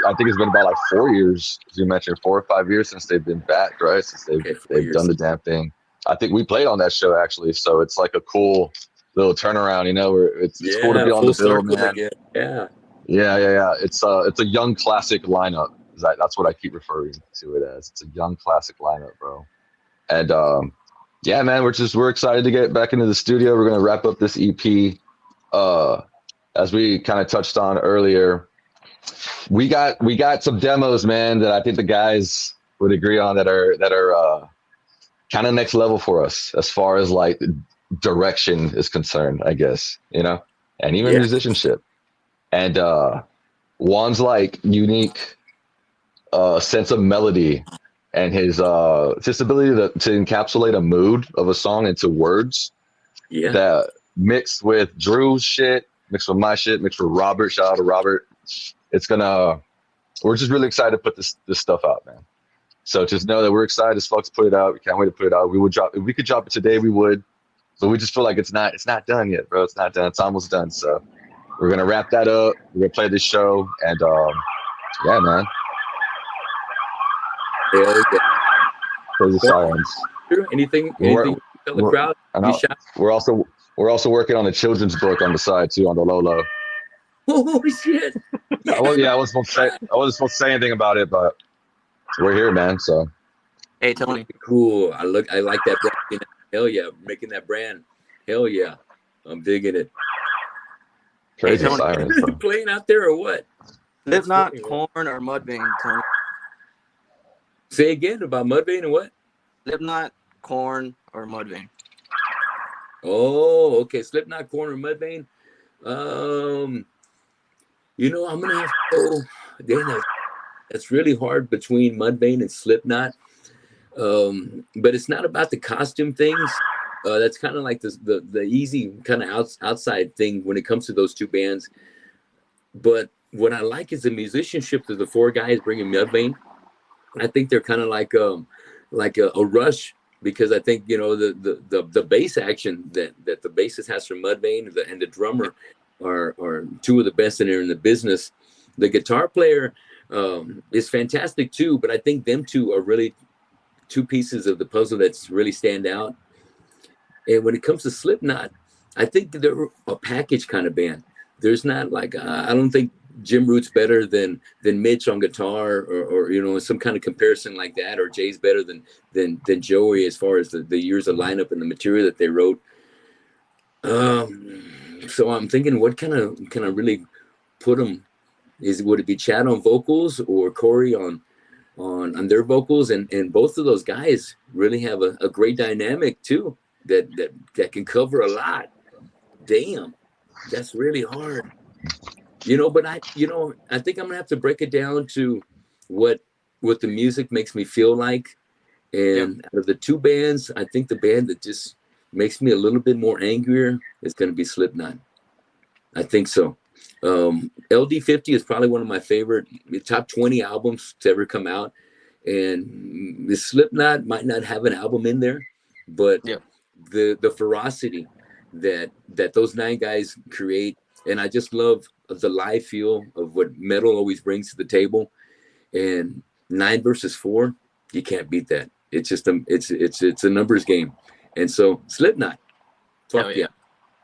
I think it's been about like 4 years, as you mentioned, 4 or 5 years since they've been back, right? Since they've done the damn thing. I think we played on that show actually, so it's like a cool little turnaround, where it's cool to be on the bill, man. Yeah. It's a young classic lineup. That's what I keep referring to it as. It's a young classic lineup, bro. And yeah, man, we're excited to get back into the studio. We're gonna wrap up this EP. As we kind of touched on earlier, we got some demos, man, that I think the guys would agree on that are kind of next level for us as far as like direction is concerned, I guess, and even musicianship. And Juan's like unique sense of melody and his just ability to encapsulate a mood of a song into words that mixed with Drew's shit, mixed with my shit, mixed with Robert. Shout out to Robert. We're just really excited to put this stuff out, man. So just know that we're excited as fuck to put it out. We can't wait to put it out. If we could drop it today, we would. But we just feel like it's not done yet, bro. It's not done. It's almost done. So we're gonna wrap that up. We're gonna play this show, and yeah, man. Play the sirens. Anything tell the crowd? We're also working on a children's book on the side too, on the low. Holy shit! I wasn't supposed to say anything about it, but we're here, man. So hey, Tony. Cool. I like that brand. Hell yeah, making that brand. Hell yeah, I'm digging it. Crazy sirens. Playing out there or what? Slipknot, Korn, or Mudvayne, Tony. Say again about Mudvayne and what? Slipknot, Korn, or Mudvayne. Oh, okay. Slipknot, Korn, or Mudvayne. I'm gonna have to go. that's really hard between Mudvayne and Slipknot. But it's not about the costume things. That's kind of like the easy kind of outside thing when it comes to those two bands. But what I like is the musicianship of the four guys bringing Mudvayne. I think they're kind of like a Rush, because I think, you know, the bass action that the bassist has from Mudvayne and the drummer are two of the best in the business. The guitar player is fantastic too, but I think them two are really two pieces of the puzzle that's really stand out. And when it comes to Slipknot, I think they're a package kind of band. There's not like I don't think Jim Root's better than Mitch on guitar, or you know, some kind of comparison like that, or Jay's better than Joey as far as the years of lineup and the material that they wrote. So I'm thinking, what can I really put them? Would it be Chad on vocals or Corey on their vocals? And both of those guys really have a great dynamic too, that can cover a lot. Damn, that's really hard. You know, but I think I'm gonna have to break it down to what the music makes me feel like. And out of the two bands, I think the band that just makes me a little bit more angrier is gonna be Slipknot. I think so. LD50 is probably one of my favorite top 20 albums to ever come out. And the Slipknot might not have an album in there, but the ferocity that those 9 guys create, and I just love the live feel of what metal always brings to the table. And 9 versus 4, you can't beat that. It's just it's a numbers game. And so Slipknot, fuck yeah.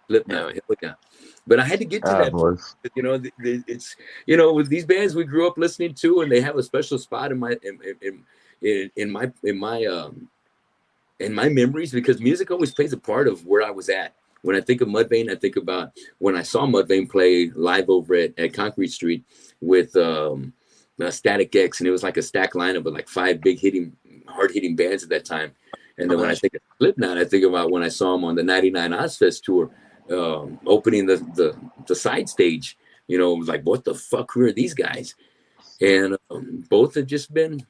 Slipknot, hell yeah. But I had to get to that, you know, it's, you know, with these bands we grew up listening to, and they have a special spot in my memories, because music always plays a part of where I was at. When I think of Mudvayne, I think about when I saw Mudvayne play live over at Concrete Street with Static X, and it was like a stack lineup of like 5 big hard hitting bands at that time. And then when I think of Slipknot, I think about when I saw them on the '99 Ozfest tour, opening the side stage. You know, it was like, what the fuck were these guys? And both have just been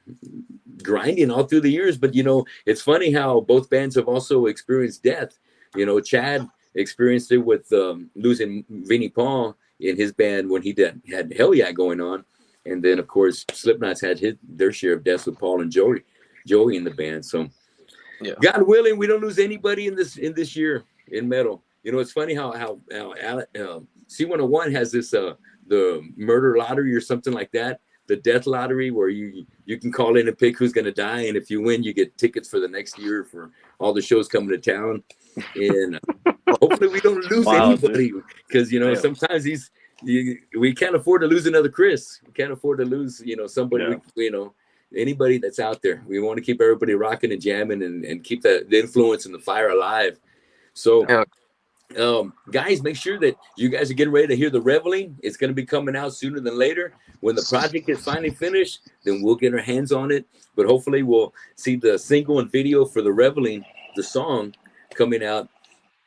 grinding all through the years. But you know, it's funny how both bands have also experienced death. You know, Chad experienced it with losing Vinnie Paul in his band when he had Hell Yeah going on, and then of course Slipknot's had their share of deaths with Paul and Joey in the band. So God willing, we don't lose anybody in this year in metal. You know, it's funny how C101 has this the murder lottery or something like that, the death lottery, where you can call in and pick who's going to die, and if you win, you get tickets for the next year for all the shows coming to town. And hopefully we don't lose anybody, because you know sometimes we can't afford to lose another Chris. We can't afford to lose, you know, somebody. You know, anybody that's out there. We want to keep everybody rocking and jamming and keep the influence and the fire alive. So. Guys, make sure that you guys are getting ready to hear the Reveling. It's going to be coming out sooner than later. When the project is finally finished, then we'll get our hands on it. But hopefully we'll see the single and video for the Reveling, the song, coming out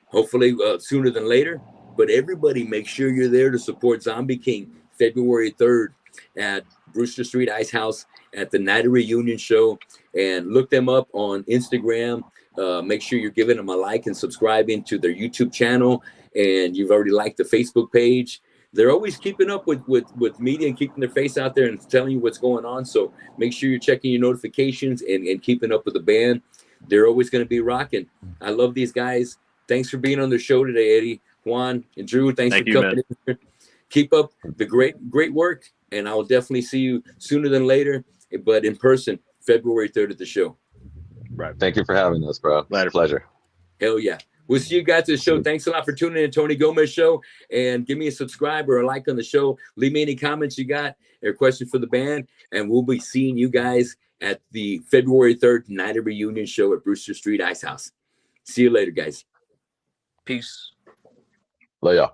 hopefully sooner than later. But everybody, make sure you're there to support ZombieKing February 3rd at Brewster Street Ice House at the Night of Reunion show. And look them up on Instagram. Make sure you're giving them a like and subscribing to their YouTube channel. And you've already liked the Facebook page. They're always keeping up with media and keeping their face out there and telling you what's going on. So make sure you're checking your notifications and keeping up with the band. They're always going to be rocking. I love these guys. Thanks for being on the show today, Eddie, Juan, and Drew. Thanks for coming in here. Keep up the great work. And I will definitely see you sooner than later, but in person, February 3rd at the show. Right. Thank you for having us, bro. Pleasure. Hell yeah. We'll see you guys at the show. Thanks a lot for tuning in to Tony Gomez Show. And give me a subscribe or a like on the show. Leave me any comments you got or questions for the band. And we'll be seeing you guys at the February 3rd Night of Reunion show at Brewster Street Ice House. See you later, guys. Peace. Love y'all.